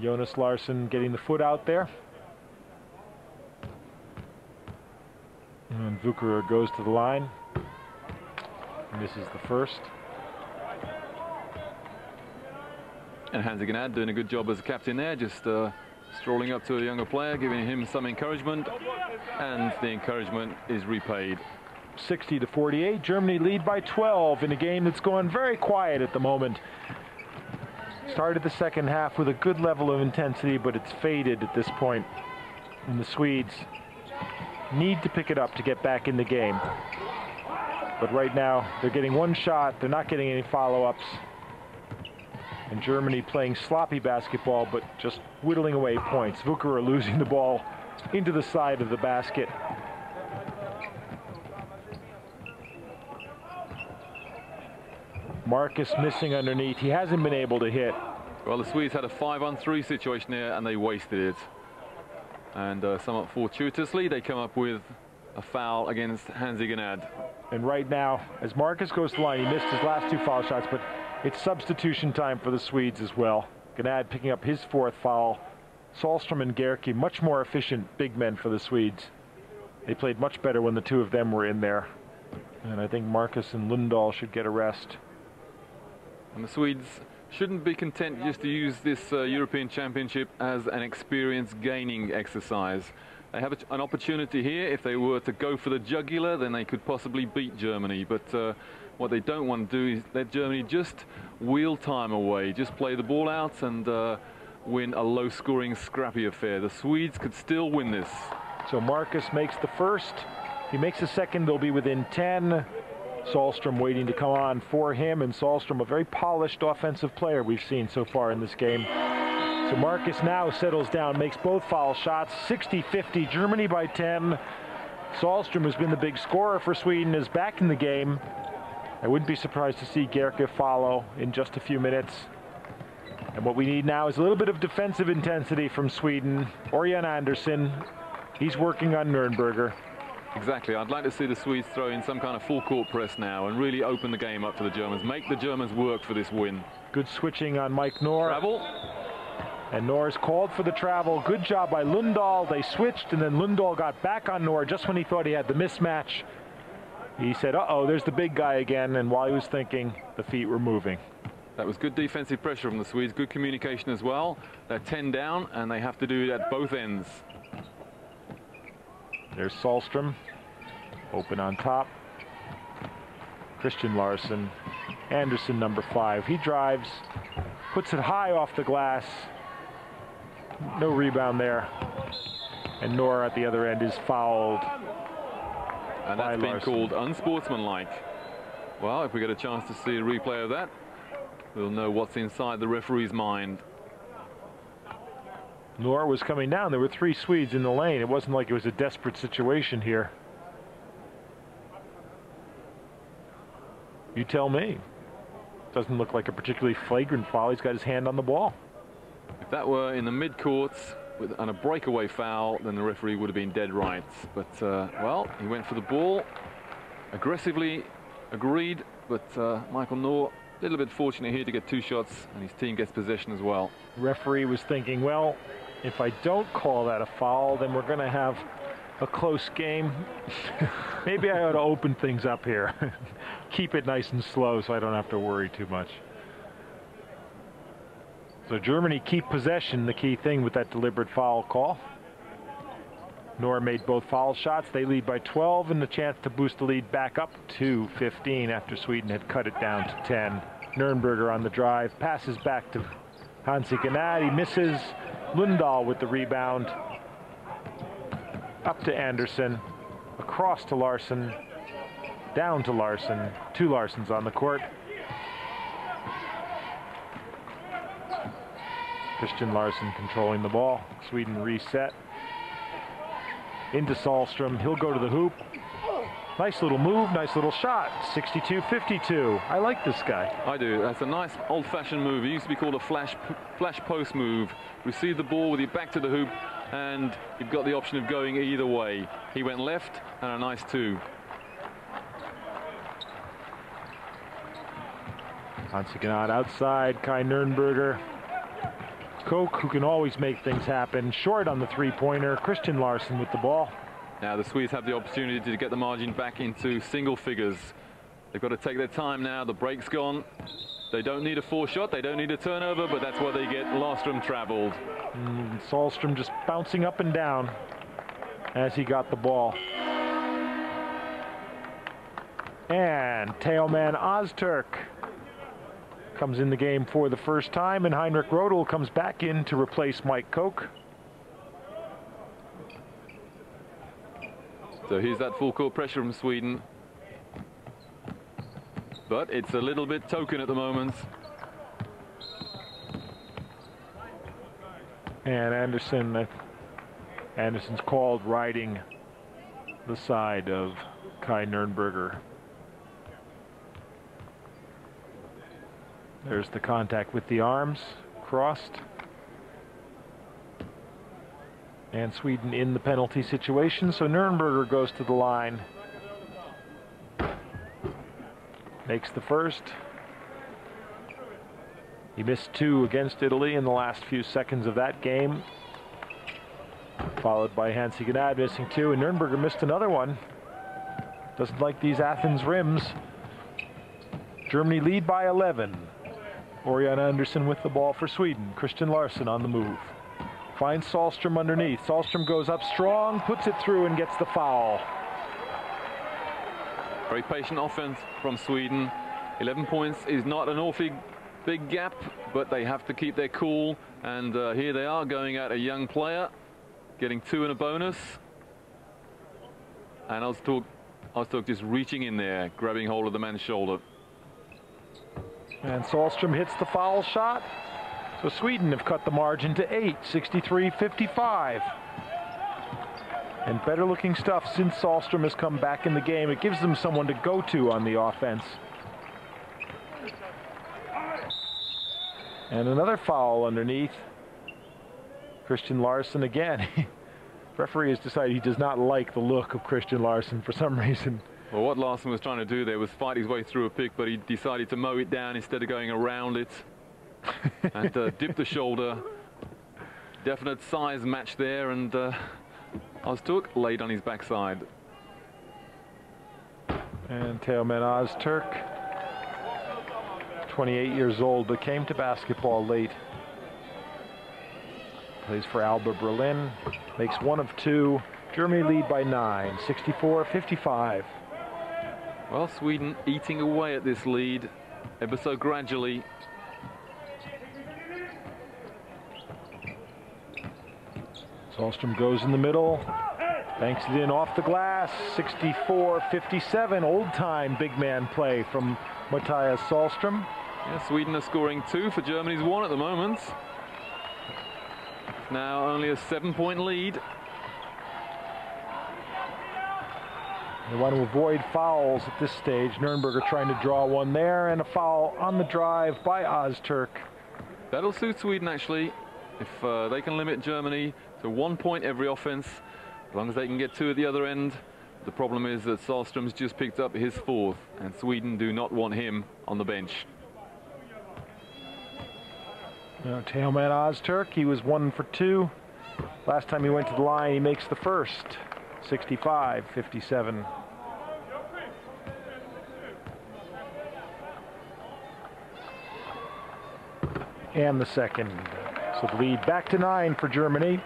Jonas Larsson getting the foot out there. And Wucherer goes to the line. And this is the first. And Hansi Gnad doing a good job as a captain there, just strolling up to a younger player, giving him some encouragement. And the encouragement is repaid. 60-48. Germany lead by 12 in a game that's going very quiet at the moment. Started the second half with a good level of intensity, but it's faded at this point. And the Swedes need to pick it up to get back in the game. But right now, they're getting one shot. They're not getting any follow-ups. And Germany playing sloppy basketball, but just whittling away points. Wucherer losing the ball into the side of the basket. Marcus missing underneath. He hasn't been able to hit. Well, the Swedes had a 5-on-3 situation there, and they wasted it. And somewhat fortuitously, they come up with a foul against Hansi Gnad. And right now, as Marcus goes to the line, he missed his last two foul shots, but it's substitution time for the Swedes as well. Gnad picking up his fourth foul. Sahlstrom and Gerke, much more efficient big men for the Swedes. They played much better when the two of them were in there. And I think Marcus and Lundahl should get a rest. And the Swedes shouldn't be content just to use this European Championship as an experience gaining exercise. They have an opportunity here. If they were to go for the jugular, then they could possibly beat Germany. But what they don't want to do is let Germany just wheel time away, just play the ball out and win a low-scoring, scrappy affair. The Swedes could still win this. So Marcus makes the first. If he makes the second, they'll be within 10. Sahlstrom waiting to come on for him, and Sahlstrom, a very polished offensive player we've seen so far in this game. So Marcus now settles down, makes both foul shots. 60-50, Germany by 10. Sahlstrom, who's been the big scorer for Sweden, is back in the game. I wouldn't be surprised to see Gerke follow in just a few minutes. And what we need now is a little bit of defensive intensity from Sweden. Örjan Andersson, he's working on Nürnberger. Exactly. I'd like to see the Swedes throw in some kind of full court press now and really open the game up for the Germans. Make the Germans work for this win. Good switching on Mike Noor. Travel. And Noor's called for the travel. Good job by Lundahl. They switched, and then Lundahl got back on Noor just when he thought he had the mismatch. He said, uh-oh, there's the big guy again. And while he was thinking, the feet were moving. That was good defensive pressure from the Swedes. Good communication as well. They're 10 down, and they have to do it at both ends. There's Sahlstrom, open on top. Christian Larsson, Anderson number 5. He drives, puts it high off the glass. No rebound there. And Noor at the other end is fouled. And that's been called unsportsmanlike. Well, if we get a chance to see a replay of that, we'll know what's inside the referee's mind. Nor was coming down. There were 3 Swedes in the lane. It wasn't like it was a desperate situation here. You tell me. Doesn't look like a particularly flagrant foul. He's got his hand on the ball. If that were in the mid-courts on a breakaway foul, then the referee would have been dead right. But, well, he went for the ball. Aggressively agreed, but Michael Noor, a little bit fortunate here to get 2 shots, and his team gets possession as well. Referee was thinking, well, if I don't call that a foul, then we're going to have a close game. Maybe I ought to open things up here. Keep it nice and slow so I don't have to worry too much. So Germany keep possession, the key thing with that deliberate foul call. Noor made both foul shots. They lead by 12 and the chance to boost the lead back up to 15 after Sweden had cut it down to 10. Nürnberger on the drive, passes back to Hansi Gnad. He misses. Lundahl with the rebound. Up to Anderson. Across to Larsson. Down to Larsson. 2 Larssons on the court. Christian Larsson controlling the ball. Sweden reset. Into Sahlström. He'll go to the hoop. Nice little move, nice little shot. 62-52. I like this guy. I do. That's a nice old-fashioned move. It used to be called a flash post move. Receive the ball with your back to the hoop, and you've got the option of going either way. He went left, and a nice 2. Hansi Gnad outside. Kai Nürnberger. Koch, who can always make things happen. Short on the 3-pointer. Christian Larsson with the ball. Now the Swedes have the opportunity to get the margin back into single figures. They've got to take their time now. The break's gone. They don't need a 4-shot. They don't need a turnover, but that's where they get Larström traveled. Sahlström just bouncing up and down as he got the ball. And Teoman Öztürk comes in the game for the first time, and Heinrich Rodel comes back in to replace Mike Koch. So here's that full court pressure from Sweden. But it's a little bit token at the moment. And Anderson's called riding the side of Kai Nürnberger. There's the contact with the arms crossed. And Sweden in the penalty situation, so Nürnberger goes to the line. Makes the first. He missed 2 against Italy in the last few seconds of that game. Followed by Hansi Gnad missing 2, and Nürnberger missed another one. Doesn't like these Athens rims. Germany lead by 11. Orion Anderson with the ball for Sweden. Christian Larsson on the move. Finds Sahlström underneath. Sahlström goes up strong, puts it through, and gets the foul. Very patient offense from Sweden. 11 points is not an awfully big gap, but they have to keep their cool. And here they are going at a young player, getting 2 and a bonus. And Öztürk just reaching in there, grabbing hold of the man's shoulder. And Sahlström hits the foul shot. So Sweden have cut the margin to 8, 63-55. And better looking stuff since Sahlström has come back in the game. It gives them someone to go to on the offense. And another foul underneath. Christian Larsson again. Referee has decided he does not like the look of Christian Larsson for some reason. Well, what Larsson was trying to do there was fight his way through a pick, but he decided to mow it down instead of going around it. And dip the shoulder. Definite size match there, and Öztürk laid on his backside. And Teoman Öztürk, 28 years old, but came to basketball late. Plays for Alba Berlin, makes 1 of 2. Germany lead by 9, 64-55. Well, Sweden eating away at this lead ever so gradually. Sahlström goes in the middle, banks it in off the glass, 64-57. Old-time big man play from Matthias Sahlström. Yeah, Sweden are scoring 2 for Germany's 1 at the moment. Now only a 7-point lead. They want to avoid fouls at this stage. Nürnberger trying to draw one there, and a foul on the drive by Öztürk. That'll suit Sweden, actually, if they can limit Germany to 1 point every offense, as long as they can get 2 at the other end. The problem is that Sahlström's just picked up his 4th, and Sweden do not want him on the bench. Tailman Öztürk, he was 1 for 2. Last time he went to the line, he makes the first. 65-57. And the second. So the lead back to 9 for Germany.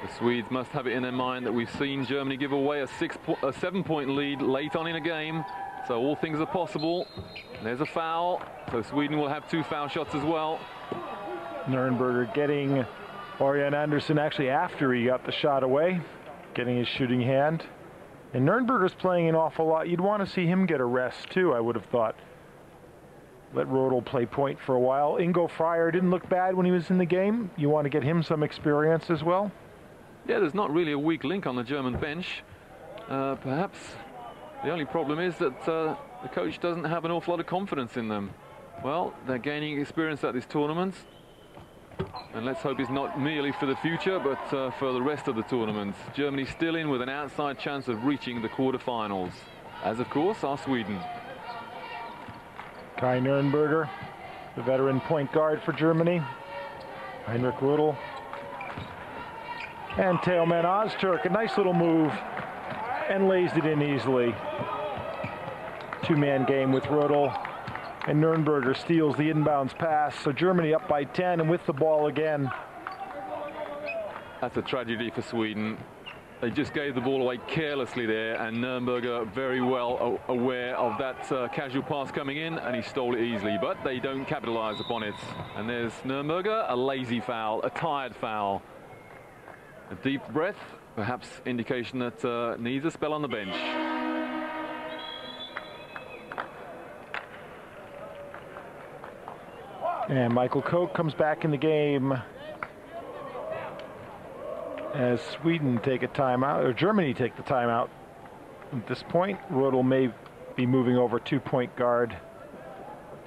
The Swedes must have it in their mind that we've seen Germany give away a 7-point lead late on in a game. So all things are possible. There's a foul, so Sweden will have 2 foul shots as well. Nürnberger getting Orion Anderson actually after he got the shot away, getting his shooting hand. And Nürnberger's playing an awful lot. You'd want to see him get a rest too, I would have thought. Let Rodel play point for a while. Ingo Fryer didn't look bad when he was in the game. You want to get him some experience as well? Yeah, there's not really a weak link on the German bench. Perhaps the only problem is that the coach doesn't have an awful lot of confidence in them. Well, they're gaining experience at this tournament, and let's hope it's not merely for the future, but for the rest of the tournament. Germany still in with an outside chance of reaching the quarterfinals, as of course are Sweden. Kai Nürnberger, the veteran point guard for Germany. Heinrich Rodel. And tailman Öztürk, a nice little move, and lays it in easily. 2-man game with Rodel, and Nürnberger steals the inbounds pass. So Germany up by 10 and with the ball again. That's a tragedy for Sweden. They just gave the ball away carelessly there, and Nürnberger very well aware of that casual pass coming in, and he stole it easily, but they don't capitalize upon it. And there's Nürnberger, a lazy foul, a tired foul. A deep breath, perhaps indication that needs a spell on the bench. And Michael Koch comes back in the game as Sweden take a timeout, or Germany take the timeout. At this point, Rodel may be moving over 2-point guard.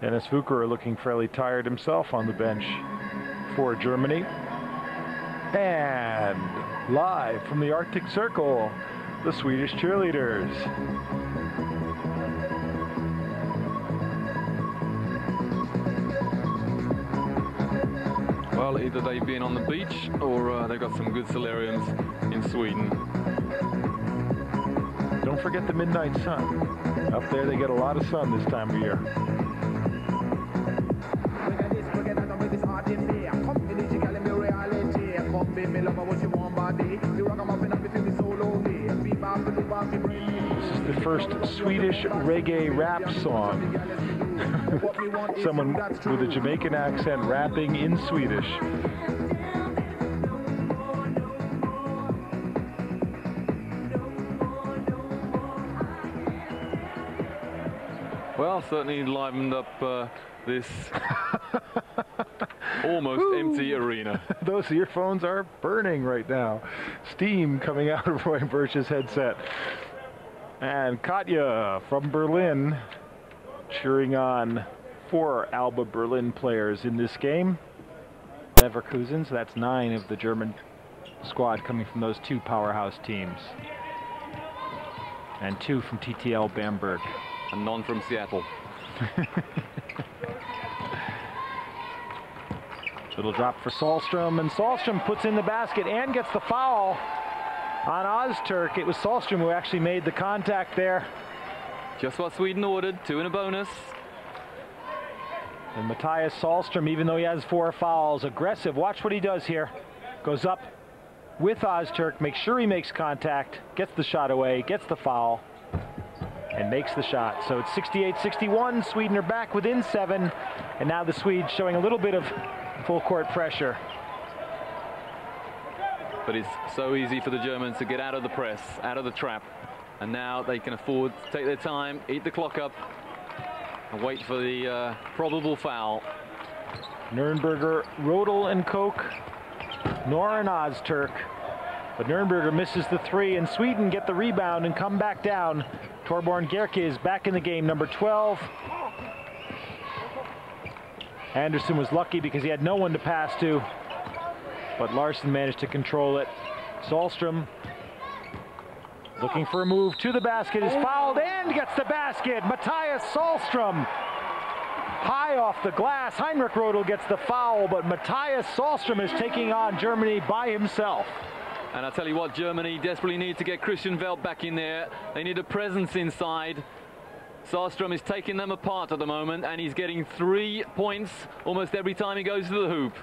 Dennis Vuker looking fairly tired himself on the bench for Germany. And live from the Arctic Circle, the Swedish cheerleaders. Well, either they've been on the beach or they've got some good solariums in Sweden. Don't forget the midnight sun. Up there they get a lot of sun this time of year. This is the first Swedish reggae rap song. Someone with a Jamaican accent rapping in Swedish. Well, certainly livened up this almost empty arena. Those earphones are burning right now. Steam coming out of Roy Birch's headset. And Katja from Berlin cheering on 4 Alba Berlin players in this game. Leverkusen, so that's 9 of the German squad coming from those 2 powerhouse teams. And 2 from TTL Bamberg. And none from Seattle. Little drop for Sahlström, and Sahlström puts in the basket and gets the foul on Öztürk. It was Sahlström who actually made the contact there. Just what Sweden ordered, 2 and a bonus. And Matthias Sahlström, even though he has 4 fouls, aggressive. Watch what he does here. Goes up with Öztürk, makes sure he makes contact, gets the shot away, gets the foul, and makes the shot. So it's 68-61. Sweden are back within 7, and now the Swedes showing a little bit of full court pressure. But it's so easy for the Germans to get out of the press, out of the trap. And now they can afford to take their time, eat the clock up, and wait for the probable foul. Nürnberger, Rodel and Koch, Nor and Ozturk. But Nürnberger misses the three, and Sweden get the rebound and come back down. Torbjörn Gerke is back in the game, number 12. Anderson was lucky because he had no one to pass to, but Larsson managed to control it. Sahlström looking for a move to the basket, is fouled and gets the basket. Matthias Sahlström high off the glass. Heinrich Rodel gets the foul, but Matthias Sahlström is taking on Germany by himself. And I'll tell you what, Germany desperately need to get Christian Welp back in there. They need a presence inside. Sahlström is taking them apart at the moment, and he's getting 3 points almost every time he goes to the hoop.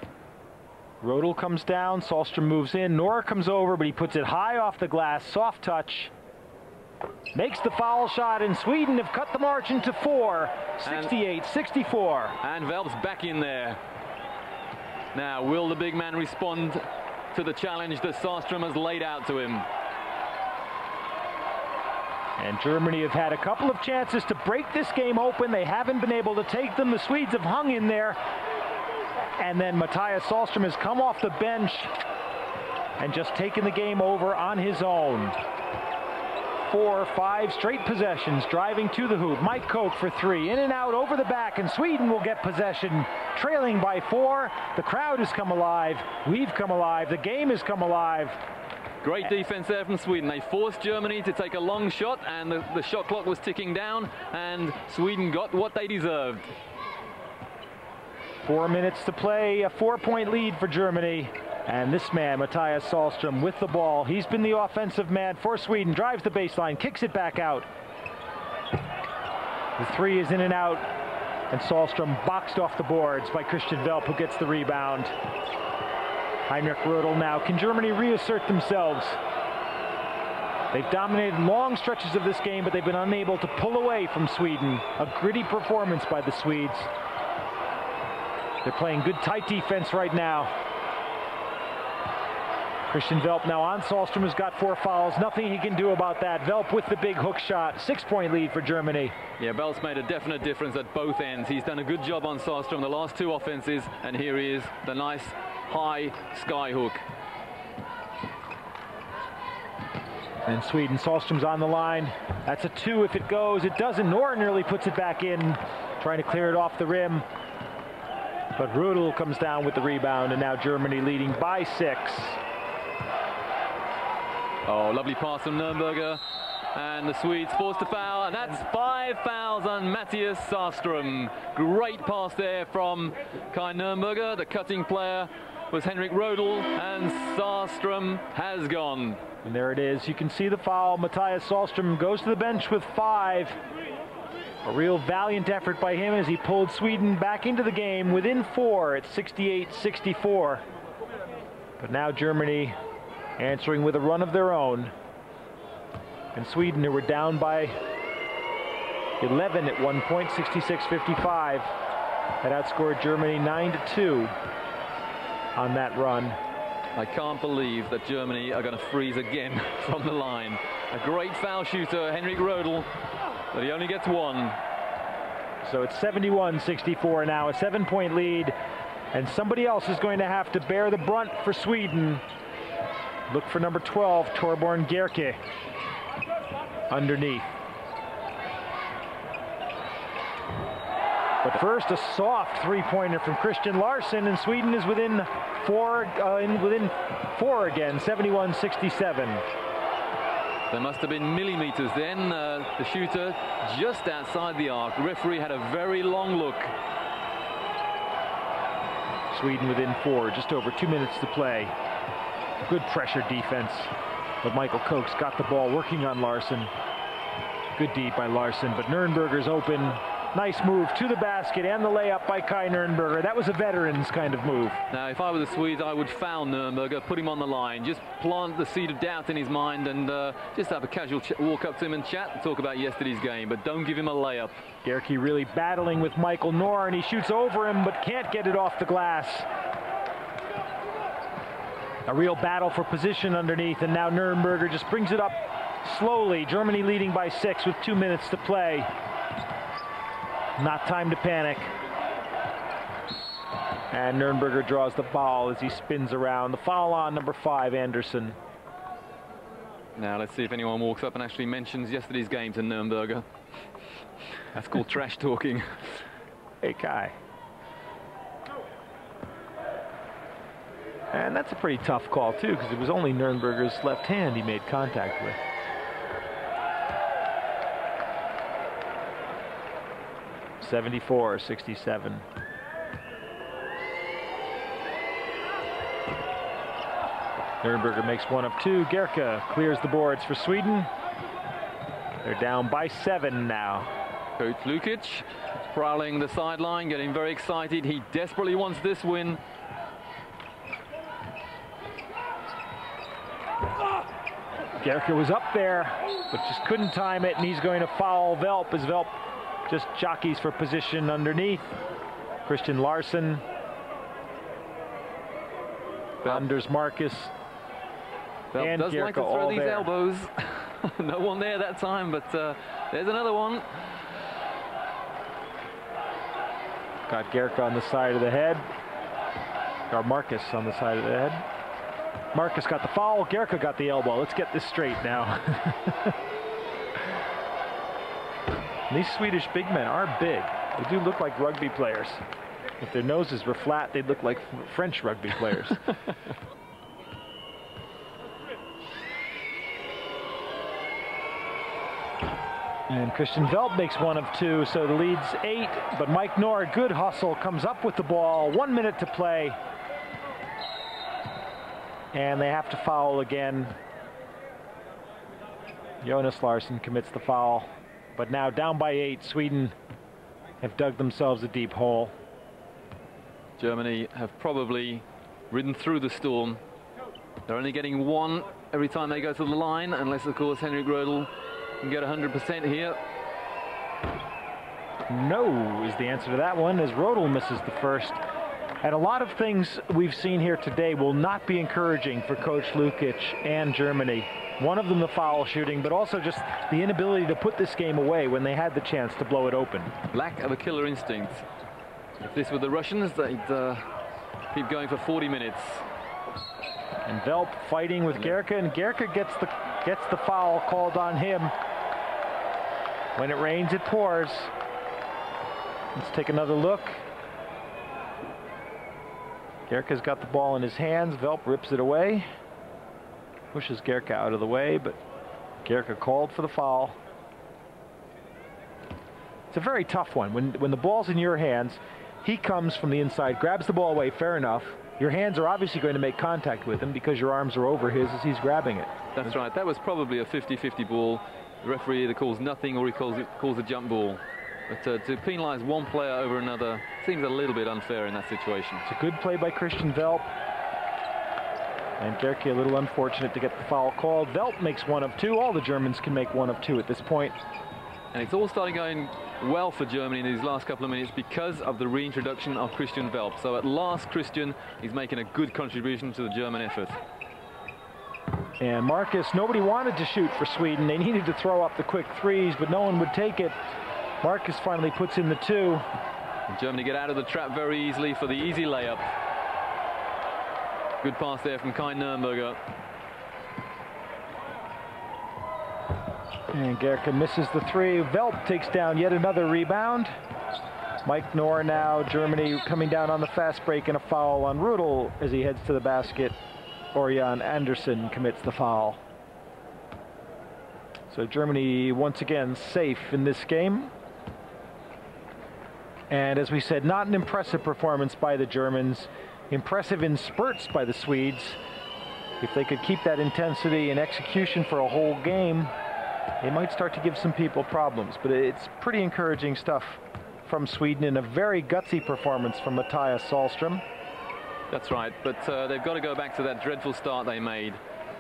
Rodel comes down, Sahlström moves in, Nor comes over, but he puts it high off the glass, soft touch. Makes the foul shot, and Sweden have cut the margin to 4, 68-64. And Welp's back in there. Now, will the big man respond to the challenge that Sahlström has laid out to him? And Germany have had a couple of chances to break this game open. They haven't been able to take them. The Swedes have hung in there. And then Matthias Sahlström has come off the bench and just taken the game over on his own. 4 or 5 straight possessions, driving to the hoop. Mike Koch for 3, in and out over the back, and Sweden will get possession, trailing by 4. The crowd has come alive. We've come alive. The game has come alive. Great defense there from Sweden. They forced Germany to take a long shot, and the shot clock was ticking down, and Sweden got what they deserved. 4 minutes to play, a 4-point lead for Germany. And this man, Matthias Sahlström, with the ball. He's been the offensive man for Sweden. Drives the baseline, kicks it back out. The 3 is in and out. And Sahlström boxed off the boards by Christian Welp, who gets the rebound. Heinrich Rodel now. Can Germany reassert themselves? They've dominated long stretches of this game, but they've been unable to pull away from Sweden. A gritty performance by the Swedes. They're playing good tight defense right now. Christian Welp now on Sahlström, has got 4 fouls. Nothing he can do about that. Welp with the big hook shot. 6-point lead for Germany. Yeah, Welp's made a definite difference at both ends. He's done a good job on Sahlström the last 2 offenses, and here he is, the nice high sky hook. And Sweden, Sahlström's on the line. That's a 2 if it goes. It doesn't. Nor nearly puts it back in, trying to clear it off the rim. But Rodel comes down with the rebound, and now Germany leading by 6. Oh, lovely pass from Nürnberger, and the Swedes forced a foul, and that's 5 fouls on Matthias Sahlström. Great pass there from Kai Nürnberger. The cutting player was Henrik Rodel, and Sahlström has gone. And there it is. You can see the foul. Matthias Sahlström goes to the bench with 5. A real valiant effort by him as he pulled Sweden back into the game within 4 at 68-64. But now Germany answering with a run of their own. And Sweden, who were down by 11 at one point, 66-55, had outscored Germany 9-2 on that run. I can't believe that Germany are going to freeze again from the line. A great foul shooter, Henrik Rodel, but he only gets 1. So it's 71-64 now, a 7-point lead, and somebody else is going to have to bear the brunt for Sweden. Look for number 12, Torbjörn Gerke, underneath. But first, a soft 3-pointer from Christian Larsson, and Sweden is within 4 again, 71-67. There must have been millimeters then. The shooter just outside the arc. The referee had a very long look. Sweden within 4, just over 2 minutes to play. Good pressure defense, but Michael Koch's got the ball working on Larsson. Good D by Larsson, but Nürnberger's open. Nice move to the basket and the layup by Kai Nürnberger. That was a veteran's kind of move. Now, if I were the Swedes, I would foul Nürnberger, put him on the line, just plant the seed of doubt in his mind, and just have a casual walk up to him and chat and talk about yesterday's game, but don't give him a layup. Gerke really battling with Michael Nor, and he shoots over him, but can't get it off the glass. A real battle for position underneath, and now Nürnberger just brings it up slowly. Germany leading by 6 with 2 minutes to play. Not time to panic. And Nürnberger draws the foul as he spins around. The foul on number 5, Anderson. Now let's see if anyone walks up and actually mentions yesterday's game to Nürnberger. That's called trash talking. Hey, Kai. And that's a pretty tough call, too, because it was only Nürnberger's left hand he made contact with. (74-67). Nürnberger makes 1 of 2. Gerke clears the boards for Sweden. They're down by 7 now. Coach Lukic prowling the sideline, getting very excited. He desperately wants this win. Gerke was up there, but just couldn't time it, and he's going to foul Velp as Velp just jockeys for position underneath. Christian Larsen. Anders Marcus. Velp does Gerke like to throw these there. elbows. No one there that time, but there's another one. Got Gerke on the side of the head. Or Marcus on the side of the head. Marcus got the foul. Gerke got the elbow. Let's get this straight now. These Swedish big men are big. They do look like rugby players. If their noses were flat, they'd look like French rugby players. And Christian Velp makes 1 of 2, so the lead's 8. But Mike Knorr, good hustle, comes up with the ball. 1 minute to play. And they have to foul again. Jonas Larsson commits the foul. But now down by 8, Sweden have dug themselves a deep hole. Germany have probably ridden through the storm. They're only getting 1 every time they go to the line, unless, of course, Henrik Rödel can get 100% here. No is the answer to that one, as Rödel misses the first. And a lot of things we've seen here today will not be encouraging for Coach Lukic and Germany. One of them the foul shooting, but also just the inability to put this game away when they had the chance to blow it open. Lack of a killer instinct. If this were the Russians, they'd keep going for 40 minutes. And Velp fighting with Gerke, and Gerke gets the foul called on him. When it rains, it pours. Let's take another look. Gerke's got the ball in his hands. Velp rips it away. Pushes Gerke out of the way, but Gerke called for the foul. It's a very tough one. When the ball's in your hands, he comes from the inside, grabs the ball away, fair enough. Your hands are obviously going to make contact with him because your arms are over his as he's grabbing it. That's right. That was probably a 50-50 ball. The referee either calls nothing or he calls a jump ball. But to penalise one player over another seems a little bit unfair in that situation. It's a good play by Christian Velp. And Gerke a little unfortunate to get the foul called. Velp makes 1 of 2. All the Germans can make 1 of 2 at this point. And it's all starting going well for Germany in these last couple of minutes because of the reintroduction of Christian Velp. So at last, Christian is making a good contribution to the German effort. And Marcus, nobody wanted to shoot for Sweden. They needed to throw up the quick threes, but no one would take it. Marcus finally puts in the 2. And Germany get out of the trap very easily for the easy layup. Good pass there from Kai Nürnberger. And Gerke misses the 3. Velp takes down yet another rebound. Mike Knorr now, Germany coming down on the fast break, and a foul on Rödel as he heads to the basket. Orion Anderson commits the foul. So Germany once again safe in this game. And as we said, not an impressive performance by the Germans. Impressive in spurts by the Swedes. If they could keep that intensity and execution for a whole game, they might start to give some people problems. But it's pretty encouraging stuff from Sweden, in a very gutsy performance from Mattias Sahlström. That's right, but they've got to go back to that dreadful start they made.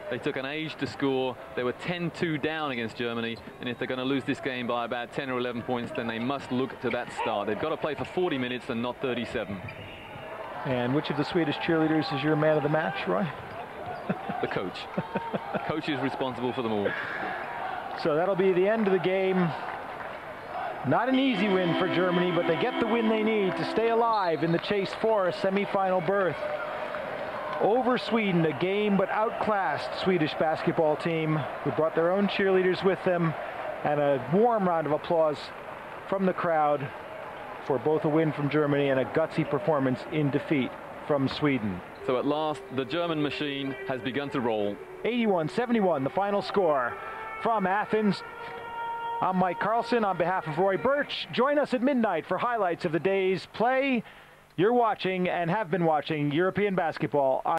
They took an age to score. They were 10-2 down against Germany, and if they're going to lose this game by about 10 or 11 points, then they must look to that start. They've got to play for 40 minutes and not 37. And which of the Swedish cheerleaders is your man of the match, Roy? the coach. Coach is responsible for them all. So that'll be the end of the game. Not an easy win for Germany, but they get the win they need to stay alive in the chase for a semi-final berth. Over Sweden, a game but outclassed Swedish basketball team who brought their own cheerleaders with them, and a warm round of applause from the crowd for both a win from Germany and a gutsy performance in defeat from Sweden. So at last, the German machine has begun to roll. 81-71, the final score from Athens. I'm Mike Carlson on behalf of Roy Birch. Join us at midnight for highlights of the day's play. You're watching and have been watching European basketball on